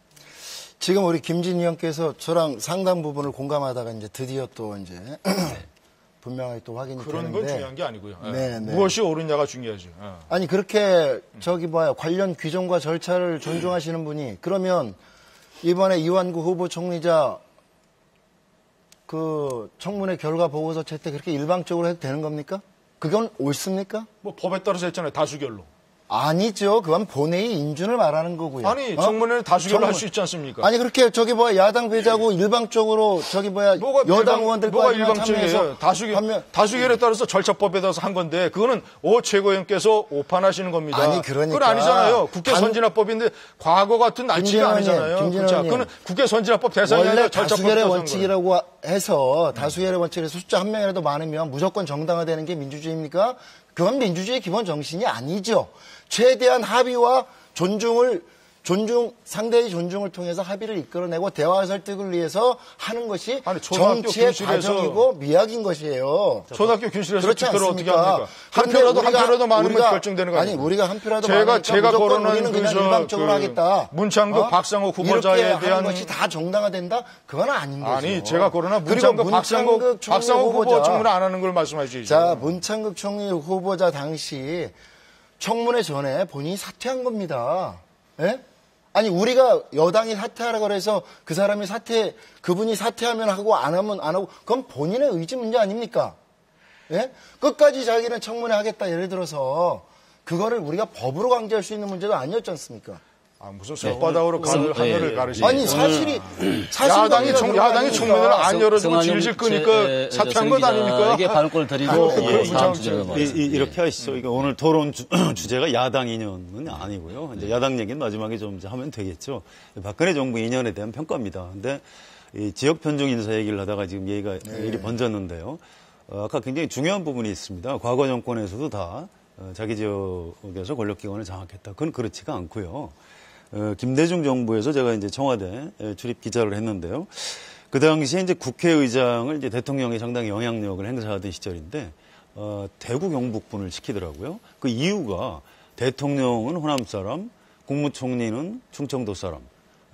지금 우리 김진희 의원께서 저랑 상당 부분을 공감하다가 이제 드디어 또 이제 분명하게 또 확인이 그런 되는데 건 중요한 게 아니고요. 네. 무엇이 옳으냐가 중요하죠. 아니 그렇게 관련 규정과 절차를 존중하시는 분이 그러면 이번에 이완구 후보 총리자 그 청문회 결과 보고서 채택 그렇게 일방적으로 해도 되는 겁니까? 그건 옳습니까? 뭐 법에 따라서 했잖아요. 다수결로. 아니죠. 그건 본회의 인준을 말하는 거고요. 아니 청문회는 다수결로 할 수 있지 않습니까? 아니 그렇게 야당 배자고 일방적으로 여당 의원들과 뭐가 일방적이에요? 다수결에 따라서 절차법에 따라서 한 건데 그거는 오 최고위원께서 오판하시는 겁니다. 아니 그러니까 그건 아니잖아요. 국회 선진화법인데 과거 같은 날치가 아니잖아요. 그거는 국회 선진화법 대상이 아니라 절차법 다수결의 원칙이라고 해서 다수결의 원칙에서 숫자 한 명이라도 많으면 무조건 정당화되는 게 민주주의입니까? 그건 민주주의의 기본 정신이 아니죠. 최대한 합의와 상대의 존중을 통해서 합의를 이끌어내고 대화 설득을 위해서 하는 것이 정치의 과정이고 미학인 것이에요. 초등학교 교실에서 그렇지 투표를 않습니까? 어떻게 합니까? 한 표라도 많으면 결정되는 거 아니에요? 우리가 한 표라도 많으니까 제가 무조건 거론한 우리는 그냥 일방적으로 하겠다. 문창극 박상욱 후보자에 이렇게 대한 하는 것이 다 정당화된다? 그건 아닌 거죠. 아니 제가 거론한 문창극 박상욱 후보 청문회 안 하는 걸 말씀하시죠. 자, 문창극 총리 후보자 당시 청문회 전에 본인이 사퇴한 겁니다. 예? 아니 우리가 여당이 사퇴하라고 그래서 그 사람이 그분이 사퇴하면 하고 안 하면 안 하고 그건 본인의 의지 문제 아닙니까? 예? 끝까지 자기는 청문회 하겠다 예를 들어서 그거를 우리가 법으로 강제할 수 있는 문제가 아니었지 않습니까? 무슨 손바닥으로 하늘을 가르시네. 아니 사실이 야당이 청문회를 안 열어주고 질질 끄니까 사퇴한 것 아닙니까? 이게 발언권을 드리고 다음 주제로 넘어가겠습니다. 이렇게 하시죠. 그러니까 오늘 토론 주제가 야당 2년은 아니고요. 이제 야당 얘기는 마지막에 좀 하면 되겠죠. 박근혜 정부 2년에 대한 평가입니다. 근데 이 지역 편중 인사 얘기를 하다가 지금 일이 번졌는데요. 아까 굉장히 중요한 부분이 있습니다. 과거 정권에서도 다 자기 지역에서 권력기관을 장악했다. 그건 그렇지가 않고요. 김대중 정부에서 제가 이제 청와대 출입 기자를 했는데요. 그 당시에 이제 국회의장을 이제 대통령이 상당히 영향력을 행사하던 시절인데, 대구 경북분을 시키더라고요. 그 이유가 대통령은 호남 사람, 국무총리는 충청도 사람.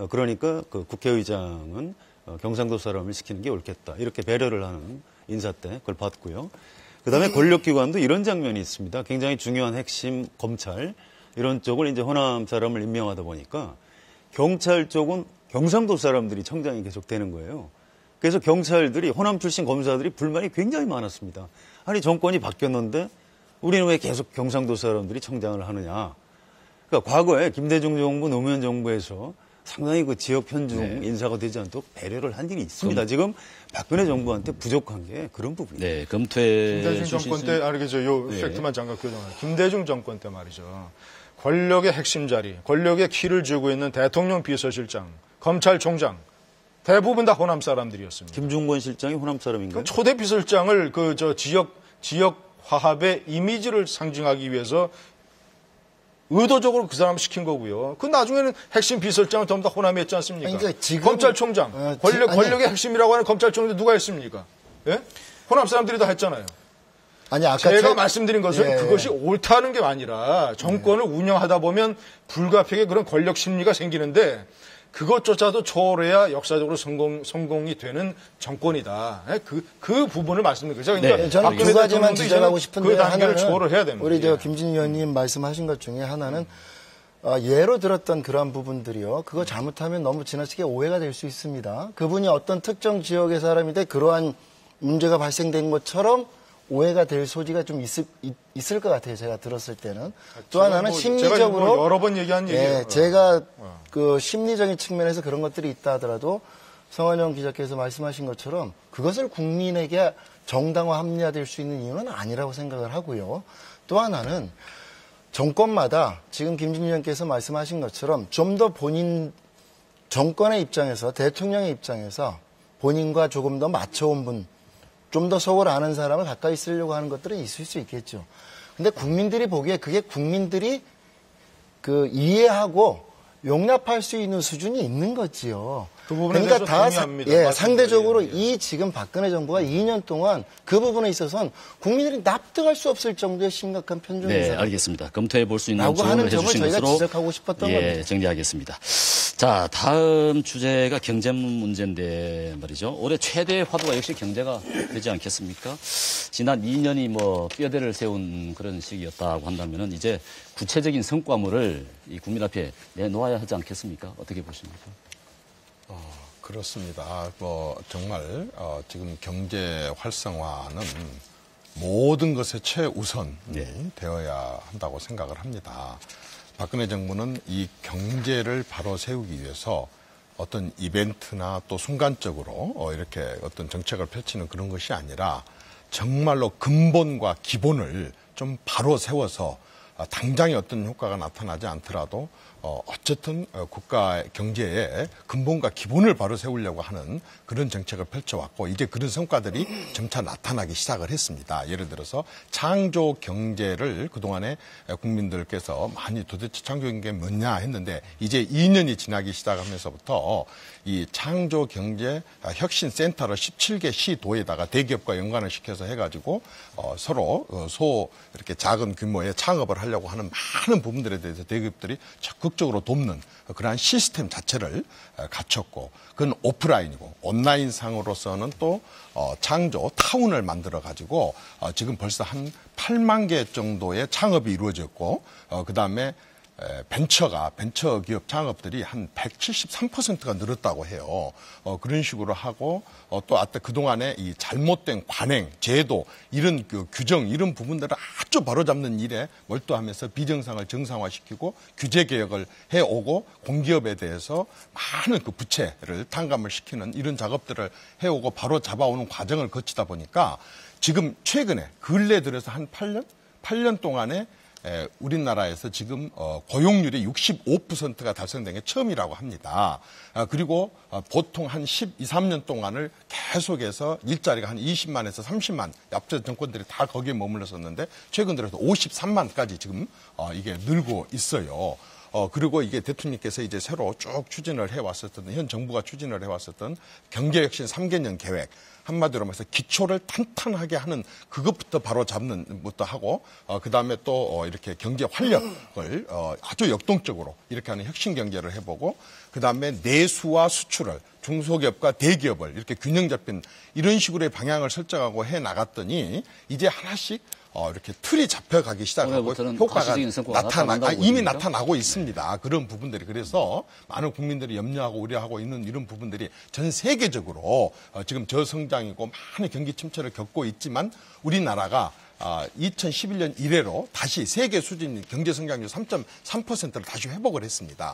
그러니까 그 국회의장은 경상도 사람을 시키는 게 옳겠다. 이렇게 배려를 하는 인사 때 그걸 봤고요. 그 다음에 권력기관도 이런 장면이 있습니다. 굉장히 중요한 핵심 검찰, 이런 쪽을 이제 호남 사람을 임명하다 보니까 경찰 쪽은 경상도 사람들이 청장이 계속 되는 거예요. 그래서 경찰들이 호남 출신 검사들이 불만이 굉장히 많았습니다. 아니 정권이 바뀌었는데 우리는 왜 계속 경상도 사람들이 청장을 하느냐. 그러니까 과거에 김대중 정부, 노무현 정부에서 상당히 그 지역 편중 인사가 되지 않도록 배려를 한 일이 있습니다. 지금 박근혜 정부한테 부족한 게 그런 부분이에요. 네, 금퇴 김대중 정권 때 알겠죠. 요 팩트만 잠깐 교정하세요. 김대중 정권 때 말이죠. 권력의 핵심 자리, 권력의 키를 쥐고 있는 대통령 비서실장, 검찰총장 대부분 다 호남 사람들이었습니다. 김중권 실장이 호남 사람인가요? 초대 비서실장을 지역 화합의 이미지를 상징하기 위해서 의도적으로 그 사람 시킨 거고요. 그 나중에는 핵심 비서실장은 전부 다 호남이 했지 않습니까? 그러니까 지금, 검찰총장, 권력의 핵심이라고 하는 검찰총장 누가 했습니까? 예? 호남 사람들이 다 했잖아요. 아니, 아까 제가 말씀드린 것은 그것이 옳다는 게 아니라 정권을 운영하다 보면 불가피하게 그런 권력 심리가 생기는데 그것조차도 초월해야 역사적으로 성공이 되는 정권이다. 그 부분을 말씀드린 거죠. 그러니까 저는 두 가지만 지적하고 싶은데 그 단계를 초월을 해야 됩니다. 우리 김진희 의원님 말씀하신 것 중에 하나는 예로 들었던 그러한 부분들이요. 그거 잘못하면 너무 지나치게 오해가 될 수 있습니다. 그분이 어떤 특정 지역의 사람인데 그러한 문제가 발생된 것처럼 오해가 될 소지가 좀 있을 것 같아요. 제가 들었을 때는. 또 하나는 심리적으로 제가 여러 번 얘기한 얘기예요. 제가 그 심리적인 측면에서 그런 것들이 있다 하더라도 성환영 기자께서 말씀하신 것처럼 그것을 국민에게 정당화 합리화될 수 있는 이유는 아니라고 생각을 하고요. 또 하나는 정권마다 지금 김진희 의원께서 말씀하신 것처럼 좀 더 본인 정권의 입장에서 대통령의 입장에서 본인과 조금 더 맞춰온 분 좀 더 속을 아는 사람을 가까이 쓰려고 하는 것들은 있을 수 있겠죠. 근데 국민들이 보기에 그게 국민들이 이해하고 용납할 수 있는 수준이 있는 거지요. 그 부분에 그러니까 대해서 동의합니다. 예, 상대적으로 이 지금 박근혜 정부가 2년 동안 그 부분에 있어서는 국민들이 납득할 수 없을 정도의 심각한 편중이다. 네, 알겠습니다. 검토해 볼 수 있는 라고 조언을 하는 점을 해주신 저희가 것으로 지적하고 싶었던 겁니다. 정리하겠습니다. 자, 다음 주제가 경제 문제인데 말이죠. 올해 최대 화두가 역시 경제가 되지 않겠습니까? 지난 2년이 뭐 뼈대를 세운 그런 시기였다고 한다면은 이제 구체적인 성과물을 이 국민 앞에 내놓아야 하지 않겠습니까? 어떻게 보십니까? 그렇습니다. 정말 지금 경제 활성화는 모든 것의 최우선이 되어야 한다고 생각을 합니다. 박근혜 정부는 이 경제를 바로 세우기 위해서 어떤 이벤트나 또 순간적으로 이렇게 어떤 정책을 펼치는 그런 것이 아니라 정말로 근본과 기본을 좀 바로 세워서 당장에 어떤 효과가 나타나지 않더라도 어쨌든 국가 경제의 근본과 기본을 바로 세우려고 하는 그런 정책을 펼쳐왔고 이제 그런 성과들이 점차 나타나기 시작을 했습니다. 예를 들어서 창조 경제를 그동안에 국민들께서 많이 도대체 창조 경제가 뭐냐 했는데 이제 2년이 지나기 시작하면서부터 이 창조 경제 혁신 센터를 17개 시도에다가 대기업과 연관을 시켜서 해가지고 서로 이렇게 작은 규모의 창업을 하려고 하는 많은 부분들에 대해서 대기업들이 적극적으로 돕는 그러한 시스템 자체를 갖췄고 그건 오프라인이고 온라인 상으로서는 또 창조 타운을 만들어 가지고 지금 벌써 한 8만 개 정도의 창업이 이루어졌고 그다음에 벤처 기업 창업들이 한 173%가 늘었다고 해요. 그런 식으로 하고 또 그동안에 이 잘못된 관행, 제도 이런 규정 이런 부분들을 아주 바로잡는 일에 몰두하면서 비정상을 정상화시키고 규제 개혁을 해오고 공기업에 대해서 많은 그 부채를 탕감을 시키는 이런 작업들을 해오고 바로 잡아오는 과정을 거치다 보니까 지금 최근에 근래 들어서 한 8년 동안에 우리나라에서 지금 고용률이 65%가 달성된 게 처음이라고 합니다. 그리고 보통 한 12, 13년 동안을 계속해서 일자리가 한 20만에서 30만 앞전 정권들이 다 거기에 머물렀었는데 최근 들어서 53만까지 지금 이게 늘고 있어요. 그리고 이게 대통령께서 이제 새로 쭉 추진을 해왔었던, 현 정부가 추진을 해왔었던 경제혁신 3개년 계획, 한마디로 말해서 기초를 탄탄하게 하는 그것부터 바로 잡는 것도 하고, 그 다음에 또 이렇게 경제 활력을 아주 역동적으로 이렇게 하는 혁신 경제를 해보고, 그 다음에 내수와 수출을 중소기업과 대기업을 이렇게 균형 잡힌 이런 식으로의 방향을 설정하고 해 나갔더니 이제 하나씩 이렇게 틀이 잡혀가기 시작하고 효과가 이미 나타나고 있습니다. 그런 부분들이 그래서 많은 국민들이 염려하고 우려하고 있는 이런 부분들이 전 세계적으로 지금 저성장이고 많은 경기 침체를 겪고 있지만 우리나라가 2011년 이래로 다시 세계 수준 경제 성장률 3.3%를 다시 회복을 했습니다.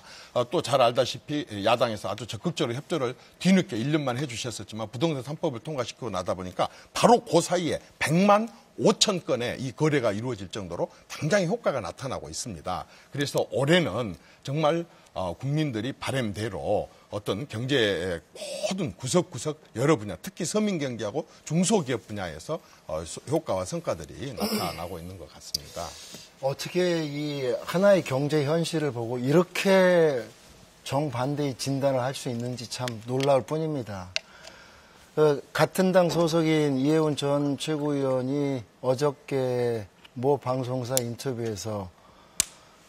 또 잘 알다시피 야당에서 아주 적극적으로 협조를 뒤늦게 1년만 해주셨었지만 부동산 3법을 통과시키고 나다 보니까 바로 그 사이에 100만 5천 건의 이 거래가 이루어질 정도로 당장의 효과가 나타나고 있습니다. 그래서 올해는 정말 국민들이 바람대로 어떤 경제의 모든 구석구석 여러 분야, 특히 서민경제하고 중소기업 분야에서 효과와 성과들이 나타나고 있는 것 같습니다. 어떻게 이 하나의 경제 현실을 보고 이렇게 정반대의 진단을 할 수 있는지 참 놀라울 뿐입니다. 같은 당 소속인 이해운 전 최고위원이 어저께 모 방송사 인터뷰에서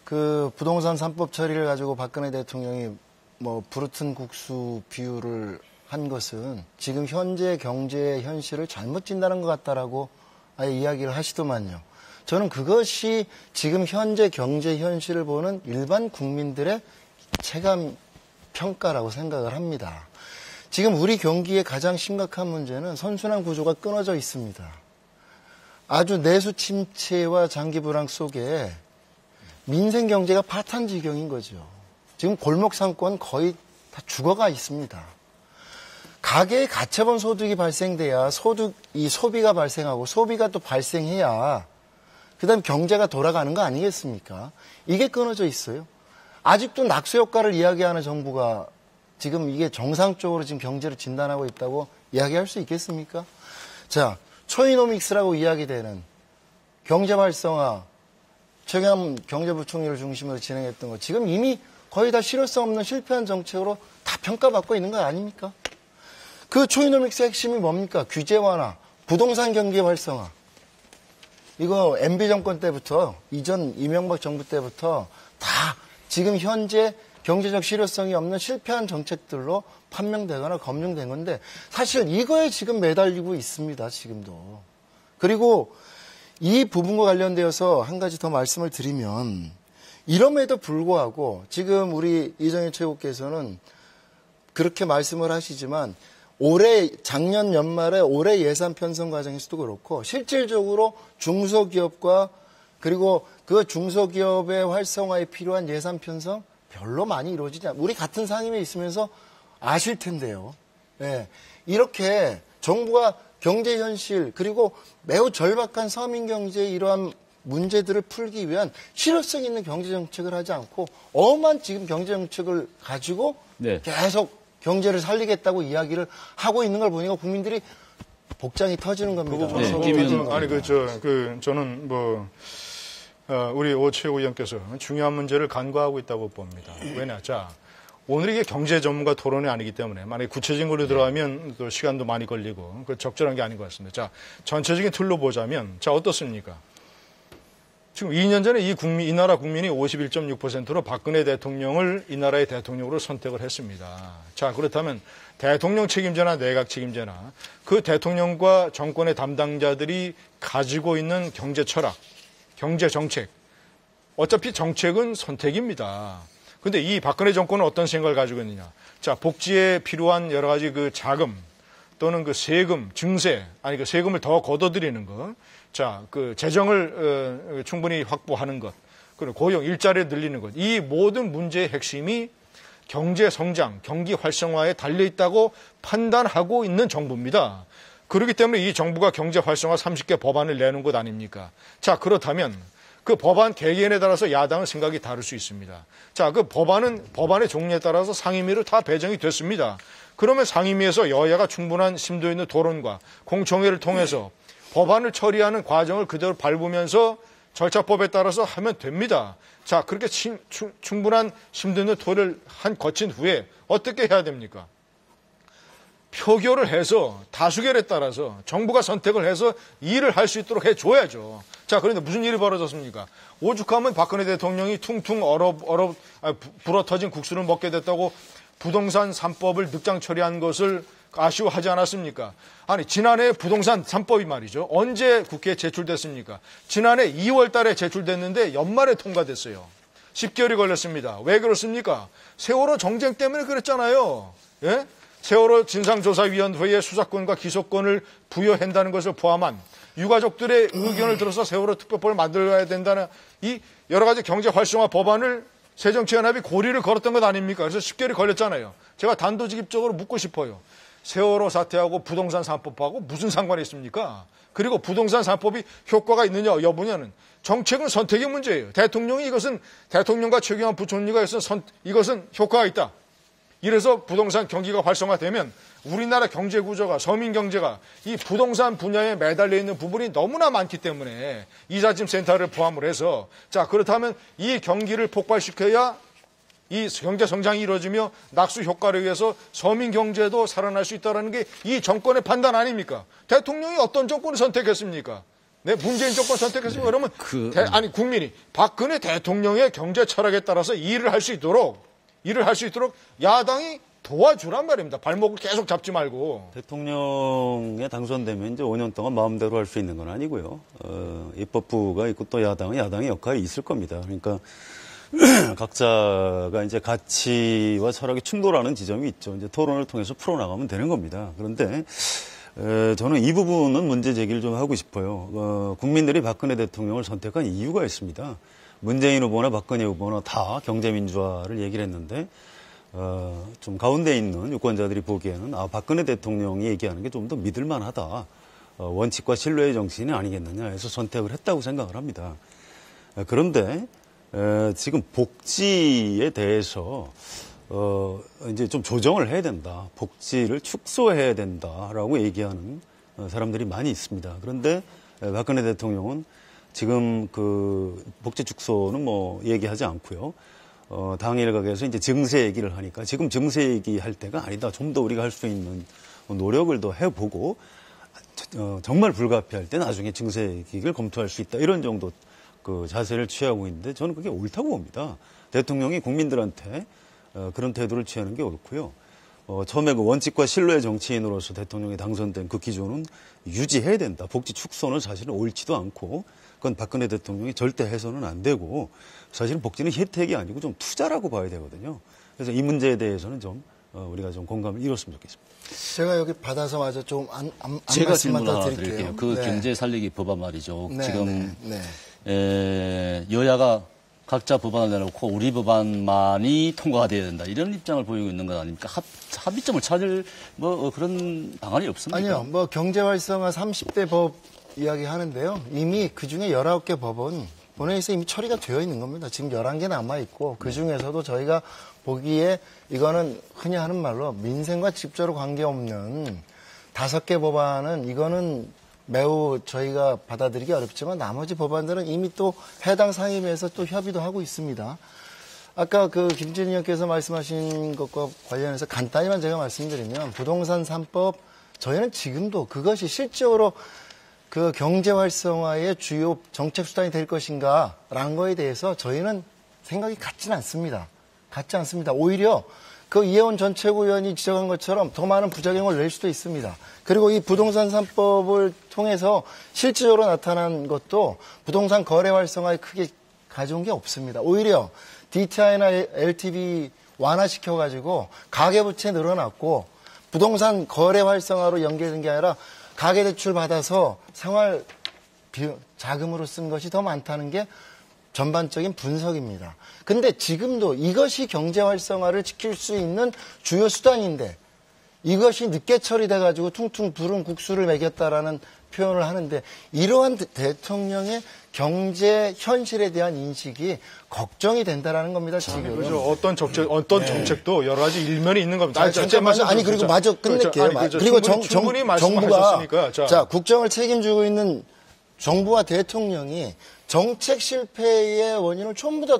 그 부동산 3법 처리를 가지고 박근혜 대통령이 뭐 부르튼 국수 비유를 한 것은 지금 현재 경제 현실을 잘못 진단한 것 같다라고 아예 이야기를 하시더만요. 저는 그것이 지금 현재 경제 현실을 보는 일반 국민들의 체감 평가라고 생각을 합니다. 지금 우리 경기의 가장 심각한 문제는 선순환 구조가 끊어져 있습니다. 아주 내수 침체와 장기 불황 속에 민생 경제가 파탄 지경인 거죠. 지금 골목 상권 거의 다 죽어가 있습니다. 가계에 가처분 소득이 발생돼야 이 소비가 발생하고 소비가 또 발생해야 그다음 경제가 돌아가는 거 아니겠습니까? 이게 끊어져 있어요. 아직도 낙수 효과를 이야기하는 정부가 지금 이게 정상적으로 지금 경제를 진단하고 있다고 이야기할 수 있겠습니까? 자, 초이노믹스라고 이야기되는 경제 활성화, 최경환 경제부총리를 중심으로 진행했던 거 지금 이미 거의 다 실효성 없는 실패한 정책으로 다 평가받고 있는 거 아닙니까? 그 초이노믹스의 핵심이 뭡니까? 규제 완화, 부동산 경기 활성화. 이거 MB 정권 때부터 이전 이명박 정부 때부터 다 지금 현재 경제적 실효성이 없는 실패한 정책들로 판명되거나 검증된 건데 사실 이거에 지금 매달리고 있습니다. 지금도. 그리고 이 부분과 관련되어서 한 가지 더 말씀을 드리면 이럼에도 불구하고 지금 우리 이정희 최고께서는 그렇게 말씀을 하시지만 작년 연말에 올해 예산 편성 과정에서도 그렇고 실질적으로 중소기업과 그리고 그 중소기업의 활성화에 필요한 예산 편성 별로 많이 이루어지지 않아요. 우리 같은 상임위에 있으면서 아실 텐데요. 네. 이렇게 정부가 경제 현실 그리고 매우 절박한 서민 경제의 이러한 문제들을 풀기 위한 실효성 있는 경제 정책을 하지 않고 엄한 지금 경제 정책을 가지고 네. 계속 경제를 살리겠다고 이야기를 하고 있는 걸 보니까 국민들이 복장이 터지는 겁니다. 저는 우리 오 최고위원께서 중요한 문제를 간과하고 있다고 봅니다. 왜냐? 자, 오늘 이게 경제 전문가 토론이 아니기 때문에 만약에 구체적인 걸로 들어가면 또 시간도 많이 걸리고 그 적절한 게 아닌 것 같습니다. 자, 전체적인 틀로 보자면 자, 어떻습니까? 지금 2년 전에 이 나라 국민이 51.6%로 박근혜 대통령을 이 나라의 대통령으로 선택을 했습니다. 자, 그렇다면 대통령 책임제나 내각 책임제나 그 대통령과 정권의 담당자들이 가지고 있는 경제 철학, 경제 정책, 어차피 정책은 선택입니다. 근데 이 박근혜 정권은 어떤 생각을 가지고 있느냐. 자, 복지에 필요한 여러 가지 그 자금 또는 그 세금, 증세, 그 세금을 더 걷어들이는 것. 자, 그 재정을 충분히 확보하는 것. 그리고 고용, 일자리를 늘리는 것. 이 모든 문제의 핵심이 경제 성장, 경기 활성화에 달려 있다고 판단하고 있는 정부입니다. 그렇기 때문에 이 정부가 경제 활성화 30개 법안을 내는 것 아닙니까? 자, 그렇다면 그 법안 개개인에 따라서 야당은 생각이 다를 수 있습니다. 자, 그 법안의 종류에 따라서 상임위로 다 배정이 됐습니다. 그러면 상임위에서 여야가 충분한 심도 있는 토론과 공청회를 통해서 법안을 처리하는 과정을 그대로 밟으면서 절차법에 따라서 하면 됩니다. 자, 그렇게 충분한 심도 있는 토론을 거친 후에 어떻게 해야 됩니까? 표결을 해서 다수결에 따라서 정부가 선택을 해서 일을 할 수 있도록 해줘야죠. 자, 그런데 무슨 일이 벌어졌습니까? 오죽하면 박근혜 대통령이 퉁퉁 불어터진 국수를 먹게 됐다고 부동산 3법을 늑장 처리한 것을 아쉬워하지 않았습니까? 아니, 지난해 부동산 3법이 말이죠. 언제 국회에 제출됐습니까? 지난해 2월 달에 제출됐는데 연말에 통과됐어요. 10개월이 걸렸습니다. 왜 그렇습니까? 세월호 정쟁 때문에 그랬잖아요. 예? 세월호 진상조사위원회에 수사권과 기소권을 부여한다는 것을 포함한 유가족들의 의견을 들어서 세월호 특별법을 만들어야 된다는 이 여러 가지 경제 활성화 법안을 새정치연합이 고리를 걸었던 것 아닙니까? 그래서 10개월이 걸렸잖아요. 제가 단도직입적으로 묻고 싶어요. 세월호 사태하고 부동산 3법하고 무슨 상관이 있습니까? 그리고 부동산 3법이 효과가 있느냐 여부냐는 정책은 선택의 문제예요. 대통령과 최경환 부총리가 이것은 효과가 있다. 이래서 부동산 경기가 활성화되면 우리나라 경제 구조가 서민 경제가 이 부동산 분야에 매달려 있는 부분이 너무나 많기 때문에 이자짐센터를 포함을 해서 자, 그렇다면 이 경기를 폭발시켜야 이 경제 성장이 이루어지며 낙수 효과를 위해서 서민 경제도 살아날 수 있다는 게 이 정권의 판단 아닙니까? 대통령이 어떤 정권을 선택했습니까? 네, 문재인 정권 선택했습니까? 그러면 국민이 박근혜 대통령의 경제 철학에 따라서 일을 할 수 있도록 야당이 도와주란 말입니다. 발목을 계속 잡지 말고. 대통령에 당선되면 이제 5년 동안 마음대로 할 수 있는 건 아니고요. 입법부가 있고 또 야당의 역할이 있을 겁니다. 그러니까 각자가 이제 가치와 철학이 충돌하는 지점이 있죠. 이제 토론을 통해서 풀어나가면 되는 겁니다. 그런데 저는 이 부분은 문제 제기를 좀 하고 싶어요. 국민들이 박근혜 대통령을 선택한 이유가 있습니다. 문재인 후보나 박근혜 후보나 다 경제민주화를 얘기를 했는데 좀 가운데 있는 유권자들이 보기에는 박근혜 대통령이 얘기하는 게 좀 더 믿을만하다. 원칙과 신뢰의 정신이 아니겠느냐 해서 선택을 했다고 생각을 합니다. 그런데 지금 복지에 대해서 이제 좀 조정을 해야 된다. 복지를 축소해야 된다라고 얘기하는 사람들이 많이 있습니다. 그런데 박근혜 대통령은 지금 그 복지 축소는 뭐 얘기하지 않고요. 당 일각에서 이제 증세 얘기를 하니까 지금 증세 얘기할 때가 아니다. 좀 더 우리가 할 수 있는 노력을 더 해보고 정말 불가피할 때 나중에 증세 얘기를 검토할 수 있다. 이런 정도 그 자세를 취하고 있는데 저는 그게 옳다고 봅니다. 대통령이 국민들한테 그런 태도를 취하는 게 옳고요. 처음에 그 원칙과 신뢰의 정치인으로서 대통령이 당선된 그 기조는 유지해야 된다. 복지 축소는 사실은 옳지도 않고 그건 박근혜 대통령이 절대 해서는 안 되고 사실은 복지는 혜택이 아니고 좀 투자라고 봐야 되거든요. 그래서 이 문제에 대해서는 좀 우리가 좀 공감을 이뤘으면 좋겠습니다. 제가 여기 받아서 마저 좀 제가 질문 말씀만 하나 더 드릴게요. 드릴게요. 그 네. 경제 살리기 법안 말이죠. 네, 지금 네. 여야가 각자 법안을 내놓고 우리 법안만이 통과가 돼야 된다. 이런 입장을 보이고 있는 것 아닙니까? 합의점을 찾을 뭐 그런 방안이 없습니까? 아니요. 뭐 경제 활성화 30대 법 이야기 하는데요. 이미 그중에 19개 법은 본회의에서 이미 처리가 되어 있는 겁니다. 지금 11개 남아있고 그중에서도 저희가 보기에 이거는 흔히 하는 말로 민생과 직접적으로 관계없는 5개 법안은 이거는 매우 저희가 받아들이기 어렵지만 나머지 법안들은 이미 또 해당 상임위에서 또 협의도 하고 있습니다. 아까 그 김진희 의원께서 말씀하신 것과 관련해서 간단히만 제가 말씀드리면 부동산 3법 저희는 지금도 그것이 실질적으로 그 경제 활성화의 주요 정책 수단이 될 것인가라는 거에 대해서 저희는 생각이 같지는 않습니다. 같지 않습니다. 오히려 그 이혜원 전 최고위원이 지적한 것처럼 더 많은 부작용을 낼 수도 있습니다. 그리고 이 부동산 3법을 통해서 실질적으로 나타난 것도 부동산 거래 활성화에 크게 가져온 게 없습니다. 오히려 DTI나 LTV 완화시켜가지고 가계부채 늘어났고 부동산 거래 활성화로 연결된 게 아니라 가계대출 받아서 생활 자금으로 쓴 것이 더 많다는 게 전반적인 분석입니다. 근데 지금도 이것이 경제 활성화를 지킬 수 있는 주요 수단인데 이것이 늦게 처리돼가지고 퉁퉁 부른 국수를 먹였다라는 표현을 하는데 이러한 대통령의 경제 현실에 대한 인식이 걱정이 된다라는 겁니다. 지금 그렇죠. 어떤 정책도 여러 가지 일면이 있는 겁니다. 잠깐만요. 아니 그리고 마저 끝낼게요. 그리고 정부가 자 국정을 책임지고 있는 정부와 대통령이 정책 실패의 원인을 전부 다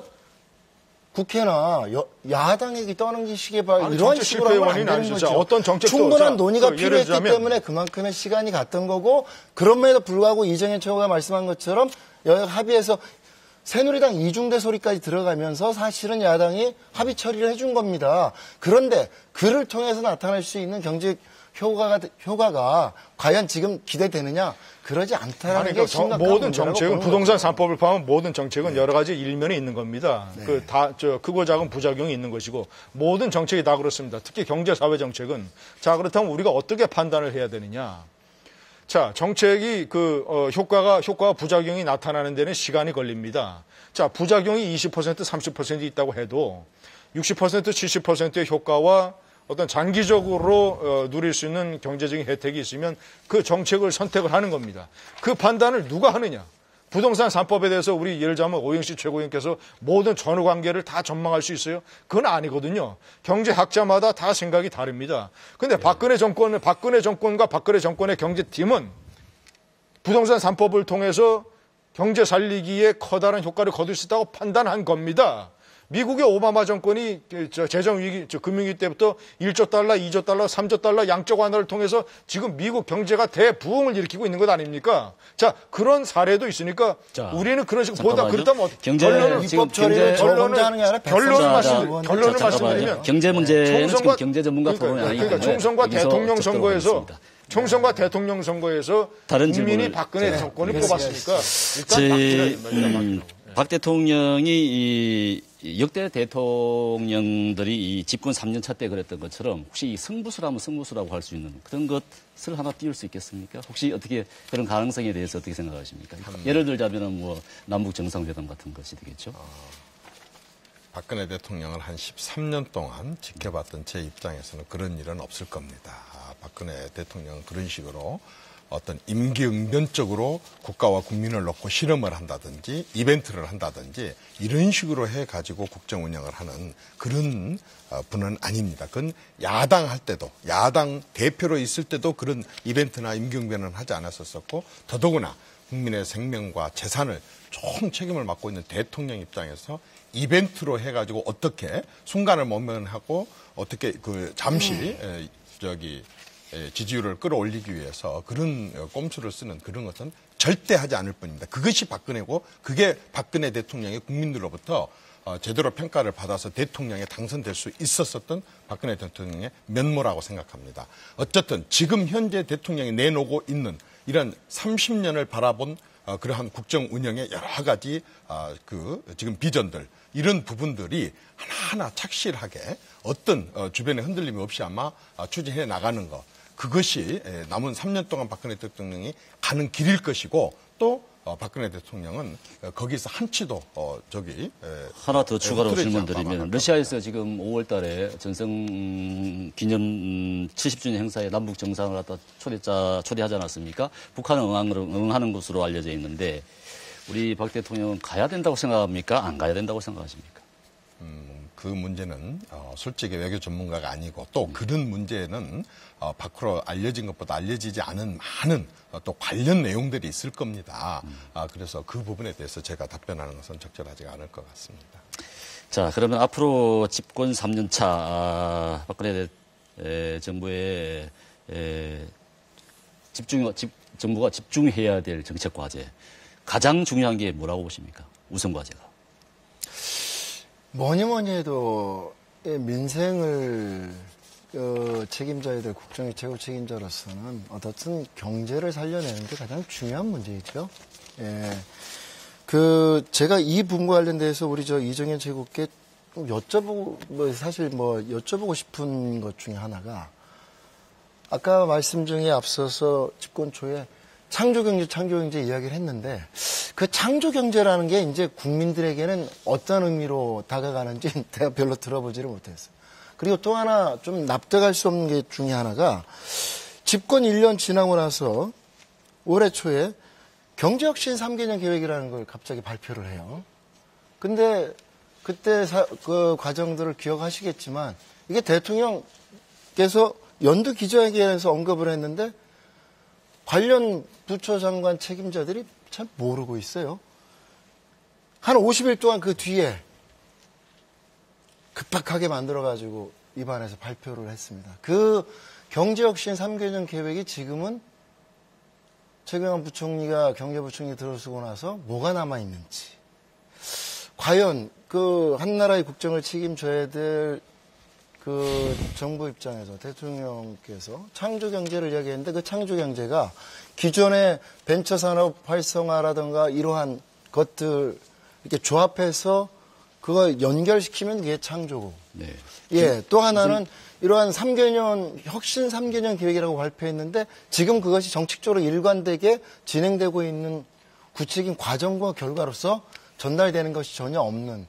국회나 야당에게 떠넘기시게 봐 이런 식으로 하면 안 되는 거죠. 어떤 정책도 충분한 논의가 필요했기 때문에 그만큼의 시간이 갔던 거고 그럼에도 불구하고 이정현 최고가 말씀한 것처럼 여야 합의해서 새누리당 이중대 소리까지 들어가면서 사실은 야당이 합의 처리를 해준 겁니다. 그런데 그를 통해서 나타날 수 있는 경제 효과가 과연 지금 기대되느냐? 그러지 않다라는 게 심각한 모든 정책은 부동산 3법을 포함한 모든 정책은 여러 가지 일면이 있는 겁니다. 네. 크고 작은 부작용이 있는 것이고 모든 정책이 다 그렇습니다. 특히 경제 사회 정책은 자 그렇다면 우리가 어떻게 판단을 해야 되느냐? 자 정책이 효과가 부작용이 나타나는 데는 시간이 걸립니다. 자 부작용이 20% 30% 있다고 해도 60% 70%의 효과와 어떤 장기적으로 누릴 수 있는 경제적인 혜택이 있으면 그 정책을 선택을 하는 겁니다. 그 판단을 누가 하느냐. 부동산 3법에 대해서 우리 예를 들자면 오영식 최고위원께서 모든 전후 관계를 다 전망할 수 있어요? 그건 아니거든요. 경제학자마다 다 생각이 다릅니다. 근데 박근혜 정권과 박근혜 정권의 경제팀은 부동산 3법을 통해서 경제 살리기에 커다란 효과를 거둘 수 있다고 판단한 겁니다. 미국의 오바마 정권이 재정위기, 금융위기 때부터 1조 달러, 2조 달러, 3조 달러 양적 완화를 통해서 지금 미국 경제가 대부흥을 일으키고 있는 것 아닙니까? 자, 그런 사례도 있으니까 우리는 그런 식으로 보다 그렇다면 결론은 입법 처리를 혼자 하는 게 아니라 결론을 말씀드리면 경제 문제는 지금 경제 전문가 토론이 아니기 때문에 총선과 대통령 선거에서 국민이 박근혜 정권을 뽑았으니까 일단 박근혜 됩니다. 박 대통령이 역대 대통령들이 이 집권 3년차 때 그랬던 것처럼 혹시 승부수라면 승부수라고 할 수 있는 그런 것을 하나 띄울 수 있겠습니까? 혹시 어떻게 그런 가능성에 대해서 어떻게 생각하십니까? 예를 들자면 뭐 남북 정상회담 같은 것이 되겠죠. 박근혜 대통령을 한 13년 동안 지켜봤던 제 입장에서는 그런 일은 없을 겁니다. 박근혜 대통령은 그런 식으로 어떤 임기응변적으로 국가와 국민을 놓고 실험을 한다든지 이벤트를 한다든지 이런 식으로 해가지고 국정 운영을 하는 그런 분은 아닙니다. 그건 야당 할 때도 야당 대표로 있을 때도 그런 이벤트나 임기응변은 하지 않았었고 더더구나 국민의 생명과 재산을 총 책임을 맡고 있는 대통령 입장에서 이벤트로 해가지고 어떻게 순간을 모면하고 어떻게 잠시 지지율을 끌어올리기 위해서 그런 꼼수를 쓰는 그런 것은 절대 하지 않을 뿐입니다. 그것이 박근혜고 그게 박근혜 대통령이 국민들로부터 제대로 평가를 받아서 대통령에 당선될 수 있었던 박근혜 대통령의 면모라고 생각합니다. 어쨌든 지금 현재 대통령이 내놓고 있는 이런 30년을 바라본 그러한 국정 운영의 여러 가지 지금 비전들 이런 부분들이 하나하나 착실하게 어떤 주변의 흔들림이 없이 아마 추진해 나가는 것 그것이 남은 3년 동안 박근혜 대통령이 가는 길일 것이고 또 박근혜 대통령은 거기서 한치도 하나 더 추가로 질문드리면 러시아에서 지금 5월 달에 전성 기념 70주년 행사에 남북 정상을 갖다 초대하지 않았습니까? 북한은 응하는 것으로 알려져 있는데 우리 박 대통령은 가야 된다고 생각합니까? 안 가야 된다고 생각하십니까? 그 문제는 솔직히 외교 전문가가 아니고 또 그런 문제는 밖으로 알려진 것보다 알려지지 않은 많은 또 관련 내용들이 있을 겁니다. 그래서 그 부분에 대해서 제가 답변하는 것은 적절하지 않을 것 같습니다. 자, 그러면 앞으로 집권 3년차 박근혜 정부의 정부가 집중해야 될 정책 과제 가장 중요한 게 뭐라고 보십니까? 우선 과제가. 뭐니 해도 민생을 책임져야 될 국정의 최고 책임자로서는 어떻든 경제를 살려내는 게 가장 중요한 문제이죠. 예. 제가 이 부분과 관련돼서 우리 이정현 최고께 여쭤보고 싶은 것 중에 하나가 아까 말씀 중에 앞서서 집권 초에 창조경제 이야기를 했는데 그 창조경제라는 게 이제 국민들에게는 어떤 의미로 다가가는지 내가 별로 들어보지를 못했어요. 그리고 또 하나 좀 납득할 수 없는 게 중에 하나가 집권 1년 지나고 나서 올해 초에 경제혁신 3개년 계획이라는 걸 갑자기 발표를 해요. 근데 그때 그 과정들을 기억하시겠지만 이게 대통령께서 연두 기자회견에서 언급을 했는데 관련 부처 장관 책임자들이 잘 모르고 있어요. 한 50일 동안 그 뒤에 급박하게 만들어가지고 입안에서 발표를 했습니다. 그 경제혁신 3개년 계획이 지금은 최경환 부총리가 경제부총리 들어서고 나서 뭐가 남아있는지 과연 그 한나라의 국정을 책임져야 될 그 정부 입장에서 대통령께서 창조경제를 이야기했는데 그 창조경제가 기존의 벤처산업 활성화라든가 이러한 것들 이렇게 조합해서 그거 연결시키면 그게 창조고. 네. 예, 또 하나는 이러한 3개년, 혁신 3개년 계획이라고 발표했는데 지금 그것이 정책적으로 일관되게 진행되고 있는 구체적인 과정과 결과로서 전달되는 것이 전혀 없는.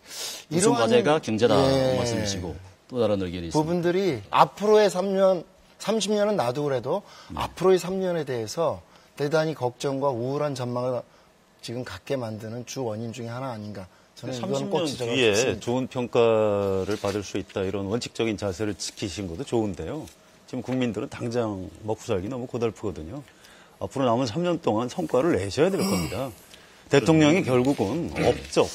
우선 과제가 경제다 말씀이시고. 또 다른 의견이 있습니다. 부분들이 앞으로의 30년은 놔두더라도 앞으로의 3년에 대해서 대단히 걱정과 우울한 전망을 지금 갖게 만드는 주 원인 중에 하나 아닌가. 저는 이건 꼭 30년 뒤에 좋은 평가를 받을 수 있다 이런 원칙적인 자세를 지키신 것도 좋은데요. 지금 국민들은 당장 먹고 살기 너무 고달프거든요. 앞으로 남은 3년 동안 성과를 내셔야 될 겁니다. 대통령이 결국은 업적,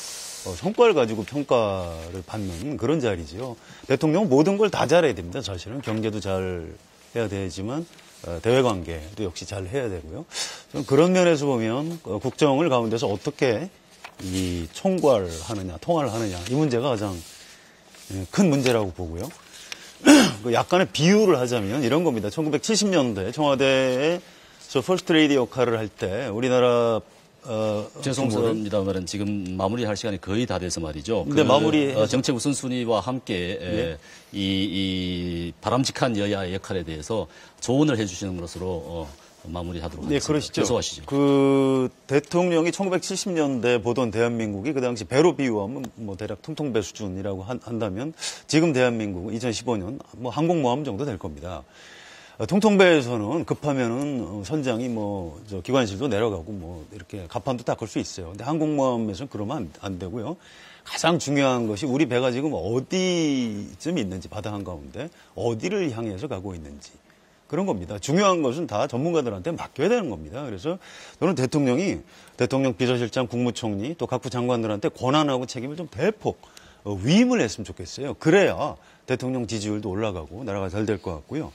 성과를 가지고 평가를 받는 그런 자리죠. 대통령은 모든 걸 다 잘해야 됩니다. 사실은 경제도 잘 해야 되지만 대외관계도 역시 잘 해야 되고요. 저는 그런 면에서 보면 국정을 가운데서 어떻게 이 총괄하느냐, 통할을 하느냐 이 문제가 가장 큰 문제라고 보고요. 약간의 비유를 하자면 이런 겁니다. 1970년대 청와대에서 퍼스트 레이디 역할을 할 때 우리나라 죄송합니다만 지금 마무리할 시간이 거의 다 돼서 말이죠. 근데 마무리 정책 우선순위와 함께 이 바람직한 여야의 역할에 대해서 조언을 해주시는 것으로 마무리하도록 하겠습니다. 네, 그러시죠. 계속하시죠. 그 대통령이 1970년대 보던 대한민국이 그 당시 배로 비유하면 뭐 대략 통통배 수준이라고 한다면 지금 대한민국은 2015년 뭐 항공모함 정도 될 겁니다. 통통배에서는 급하면은 선장이 기관실도 내려가고 이렇게 갑판도 닦을 수 있어요. 근데 항공모함에서는 그러면 안 되고요. 가장 중요한 것이 우리 배가 지금 어디쯤 있는지 바다 한가운데 어디를 향해서 가고 있는지 그런 겁니다. 중요한 것은 다 전문가들한테 맡겨야 되는 겁니다. 그래서 저는 대통령이 대통령 비서실장, 국무총리 또 각부 장관들한테 권한하고 책임을 좀 대폭 위임을 했으면 좋겠어요. 그래야 대통령 지지율도 올라가고 나라가 잘 될 것 같고요.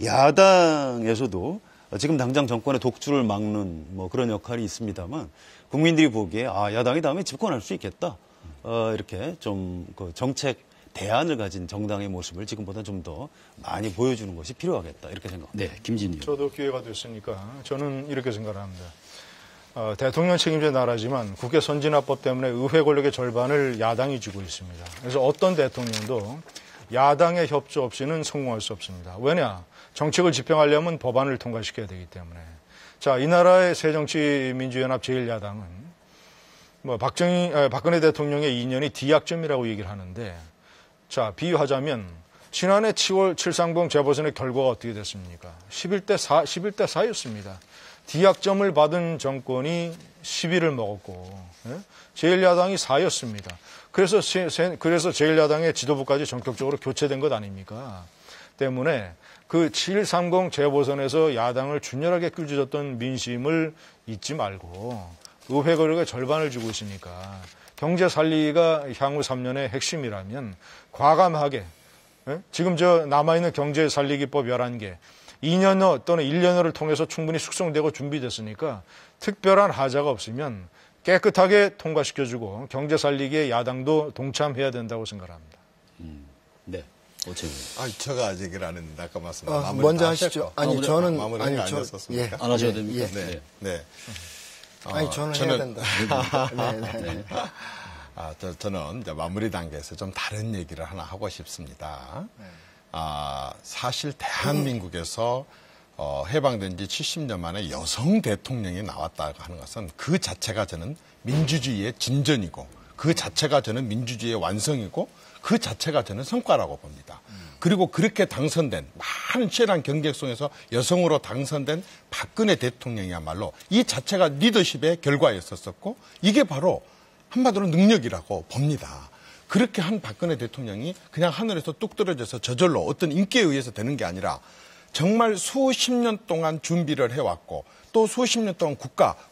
야당에서도 지금 당장 정권의 독주를 막는 뭐 그런 역할이 있습니다만 국민들이 보기에 야당이 다음에 집권할 수 있겠다. 이렇게 좀 그 정책 대안을 가진 정당의 모습을 지금보다 좀 더 많이 보여주는 것이 필요하겠다. 이렇게 생각합니다. 네, 김진우. 저도 기회가 됐으니까 저는 이렇게 생각합니다. 대통령 책임제 나라지만 국회 선진화법 때문에 의회 권력의 절반을 야당이 쥐고 있습니다. 그래서 어떤 대통령도 야당의 협조 없이는 성공할 수 없습니다. 왜냐? 정책을 집행하려면 법안을 통과시켜야 되기 때문에. 자, 이 나라의 새정치민주연합 제1야당은 뭐 박근혜 대통령의 2년이 D약점이라고 얘기를 하는데, 자, 비유하자면 지난해 7월 칠상봉 재보선의 결과가 어떻게 됐습니까? 11대 4였습니다. D약점을 받은 정권이 10위를 먹었고, 제1야당이 4였습니다. 그래서 제1야당의 지도부까지 전격적으로 교체된 것 아닙니까? 때문에 그 7.30 재보선에서 야당을 준열하게 끌어줬던 민심을 잊지 말고 의회 권력의 절반을 주고 있으니까 경제 살리기가 향후 3년의 핵심이라면 과감하게 지금 남아있는 경제 살리기법 11개 2년여 또는 1년여를 통해서 충분히 숙성되고 준비됐으니까 특별한 하자가 없으면 깨끗하게 통과시켜주고 경제 살리기에 야당도 동참해야 된다고 생각합니다. 네. 제가 아직 얘기를 안 했는데 아까 말씀드린 먼저 하시죠. 아니 저는 마무리가 아니었었습니까? 안 하셔야 됩니까? 네. 저는 해야 된다. 네. 저는 이제 마무리 단계에서 좀 다른 얘기를 하나 하고 싶습니다. 사실 대한민국에서 해방된 지 70년 만에 여성 대통령이 나왔다고 하는 것은 그 자체가 저는 민주주의의 진전이고 그 자체가 저는 민주주의의 완성이고 그 자체가 저는 성과라고 봅니다. 그리고 그렇게 당선된 많은 치열한 경쟁 속에서 여성으로 당선된 박근혜 대통령이야말로 이 자체가 리더십의 결과였었고 이게 바로 한마디로 능력이라고 봅니다. 그렇게 한 박근혜 대통령이 그냥 하늘에서 뚝 떨어져서 저절로 어떤 인기에 의해서 되는 게 아니라 정말 수십 년 동안 준비를 해왔고 또 수십 년 동안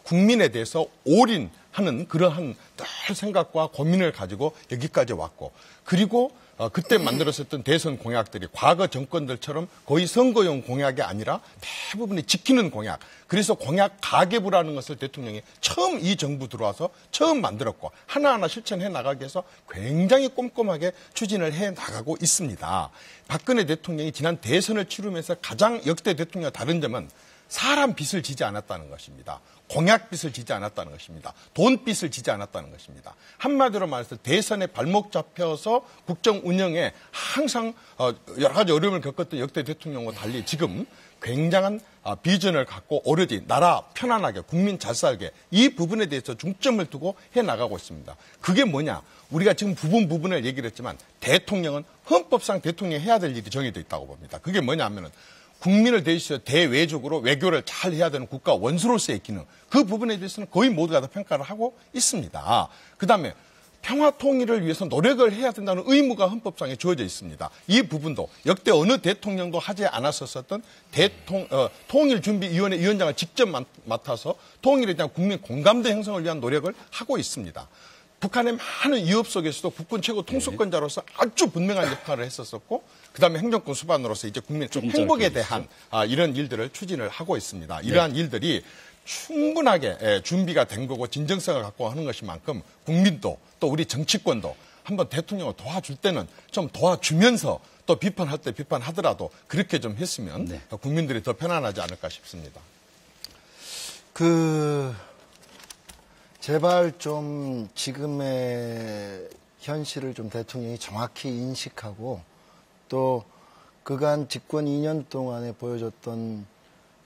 국민에 대해서 올인하는 그러한 늘 생각과 고민을 가지고 여기까지 왔고 그리고 그때 만들었었던 대선 공약들이 과거 정권들처럼 거의 선거용 공약이 아니라 대부분이 지키는 공약. 그래서 공약 가계부라는 것을 대통령이 처음 이 정부 들어와서 처음 만들었고 하나하나 실천해 나가기 위해서 굉장히 꼼꼼하게 추진을 해 나가고 있습니다. 박근혜 대통령이 지난 대선을 치르면서 가장 역대 대통령과 다른 점은 사람 빚을 지지 않았다는 것입니다. 공약빚을 지지 않았다는 것입니다. 돈빚을 지지 않았다는 것입니다. 한마디로 말해서 대선에 발목 잡혀서 국정 운영에 항상 여러 가지 어려움을 겪었던 역대 대통령과 달리 지금 굉장한 비전을 갖고 오로지 나라 편안하게 국민 잘 살게 이 부분에 대해서 중점을 두고 해나가고 있습니다. 그게 뭐냐? 우리가 지금 부분을 얘기를 했지만 대통령은 헌법상 대통령이 해야 될 일이 정해져 있다고 봅니다. 그게 뭐냐 하면은 국민을 대신해서 대외적으로 외교를 잘 해야 되는 국가 원수로서의 기능 그 부분에 대해서는 거의 모두가 다 평가를 하고 있습니다. 그다음에 평화 통일을 위해서 노력을 해야 된다는 의무가 헌법상에 주어져 있습니다. 이 부분도 역대 어느 대통령도 하지 않았었던 통일준비위원회 위원장을 직접 맡아서 통일에 대한 국민 공감대 형성을 위한 노력을 하고 있습니다. 북한의 많은 위협 속에서도 국군 최고 통수권자로서 아주 분명한 역할을 했었었고 그다음에 행정권 수반으로서 이제 국민 행복에 대한 이런 일들을 추진을 하고 있습니다. 이러한 일들이 충분하게 준비가 된 거고 진정성을 갖고 하는 것이만큼 국민도 또 우리 정치권도 한번 대통령을 도와줄 때는 좀 도와주면서 또 비판할 때 비판하더라도 그렇게 좀 했으면 국민들이 더 편안하지 않을까 싶습니다. 제발 좀 지금의 현실을 좀 대통령이 정확히 인식하고 또 그간 집권 2년 동안에 보여줬던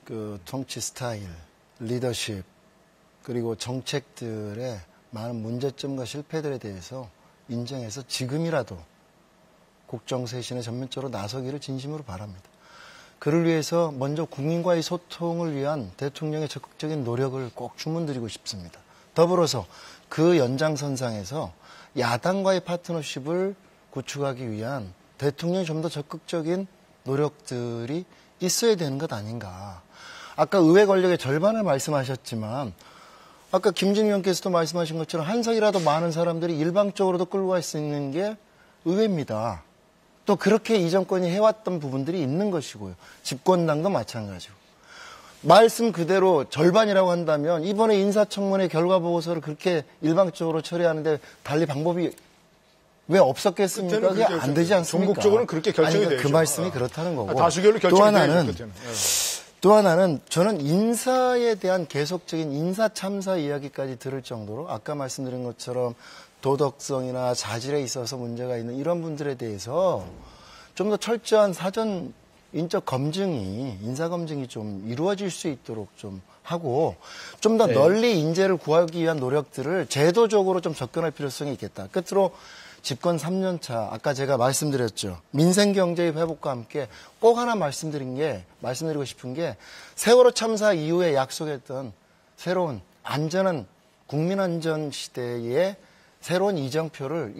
그 정치 스타일, 리더십 그리고 정책들의 많은 문제점과 실패들에 대해서 인정해서 지금이라도 국정쇄신에 전면적으로 나서기를 진심으로 바랍니다. 그를 위해서 먼저 국민과의 소통을 위한 대통령의 적극적인 노력을 꼭 주문드리고 싶습니다. 더불어서 그 연장선상에서 야당과의 파트너십을 구축하기 위한 대통령이 좀 더 적극적인 노력들이 있어야 되는 것 아닌가. 아까 의회 권력의 절반을 말씀하셨지만 아까 김진희 의원께서도 말씀하신 것처럼 한 석이라도 많은 사람들이 일방적으로도 끌고 갈 수 있는 게 의회입니다. 또 그렇게 이 정권이 해왔던 부분들이 있는 것이고요. 집권당도 마찬가지고. 말씀 그대로 절반이라고 한다면 이번에 인사청문회 결과보고서를 그렇게 일방적으로 처리하는데 달리 방법이 왜 없었겠습니까? 그게 안 되지 않습니까? 전국적으로는 그렇게 결정이 되죠. 그 말씀이 그렇다는 거고. 다수결로 결정이 되죠. 또 하나는 저는 인사에 대한 계속적인 인사 참사 이야기까지 들을 정도로 아까 말씀드린 것처럼 도덕성이나 자질에 있어서 문제가 있는 이런 분들에 대해서 좀 더 철저한 사전 인적 검증이, 인사 검증이 좀 이루어질 수 있도록 좀 하고 좀 더 널리 인재를 구하기 위한 노력들을 제도적으로 좀 접근할 필요성이 있겠다. 끝으로 집권 3년 차, 아까 제가 말씀드렸죠. 민생 경제의 회복과 함께 꼭 하나 말씀드리고 싶은 게 세월호 참사 이후에 약속했던 새로운 안전한 국민안전 시대의 새로운 이정표를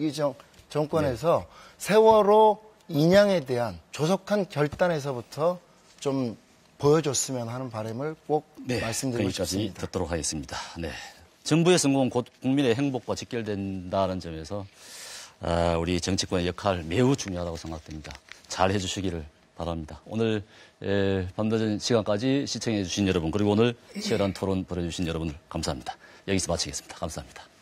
정권에서 세월호 인양에 대한 조속한 결단에서부터 좀 보여줬으면 하는 바람을 꼭 말씀드리고 싶습니다. 듣도록 하겠습니다. 네. 정부의 성공은 곧 국민의 행복과 직결된다는 점에서 우리 정치권의 역할 매우 중요하다고 생각됩니다. 잘 해주시기를 바랍니다. 오늘 밤늦은 시간까지 시청해 주신 여러분 그리고 오늘 치열한 토론 벌여주신 여러분들 감사합니다. 여기서 마치겠습니다. 감사합니다.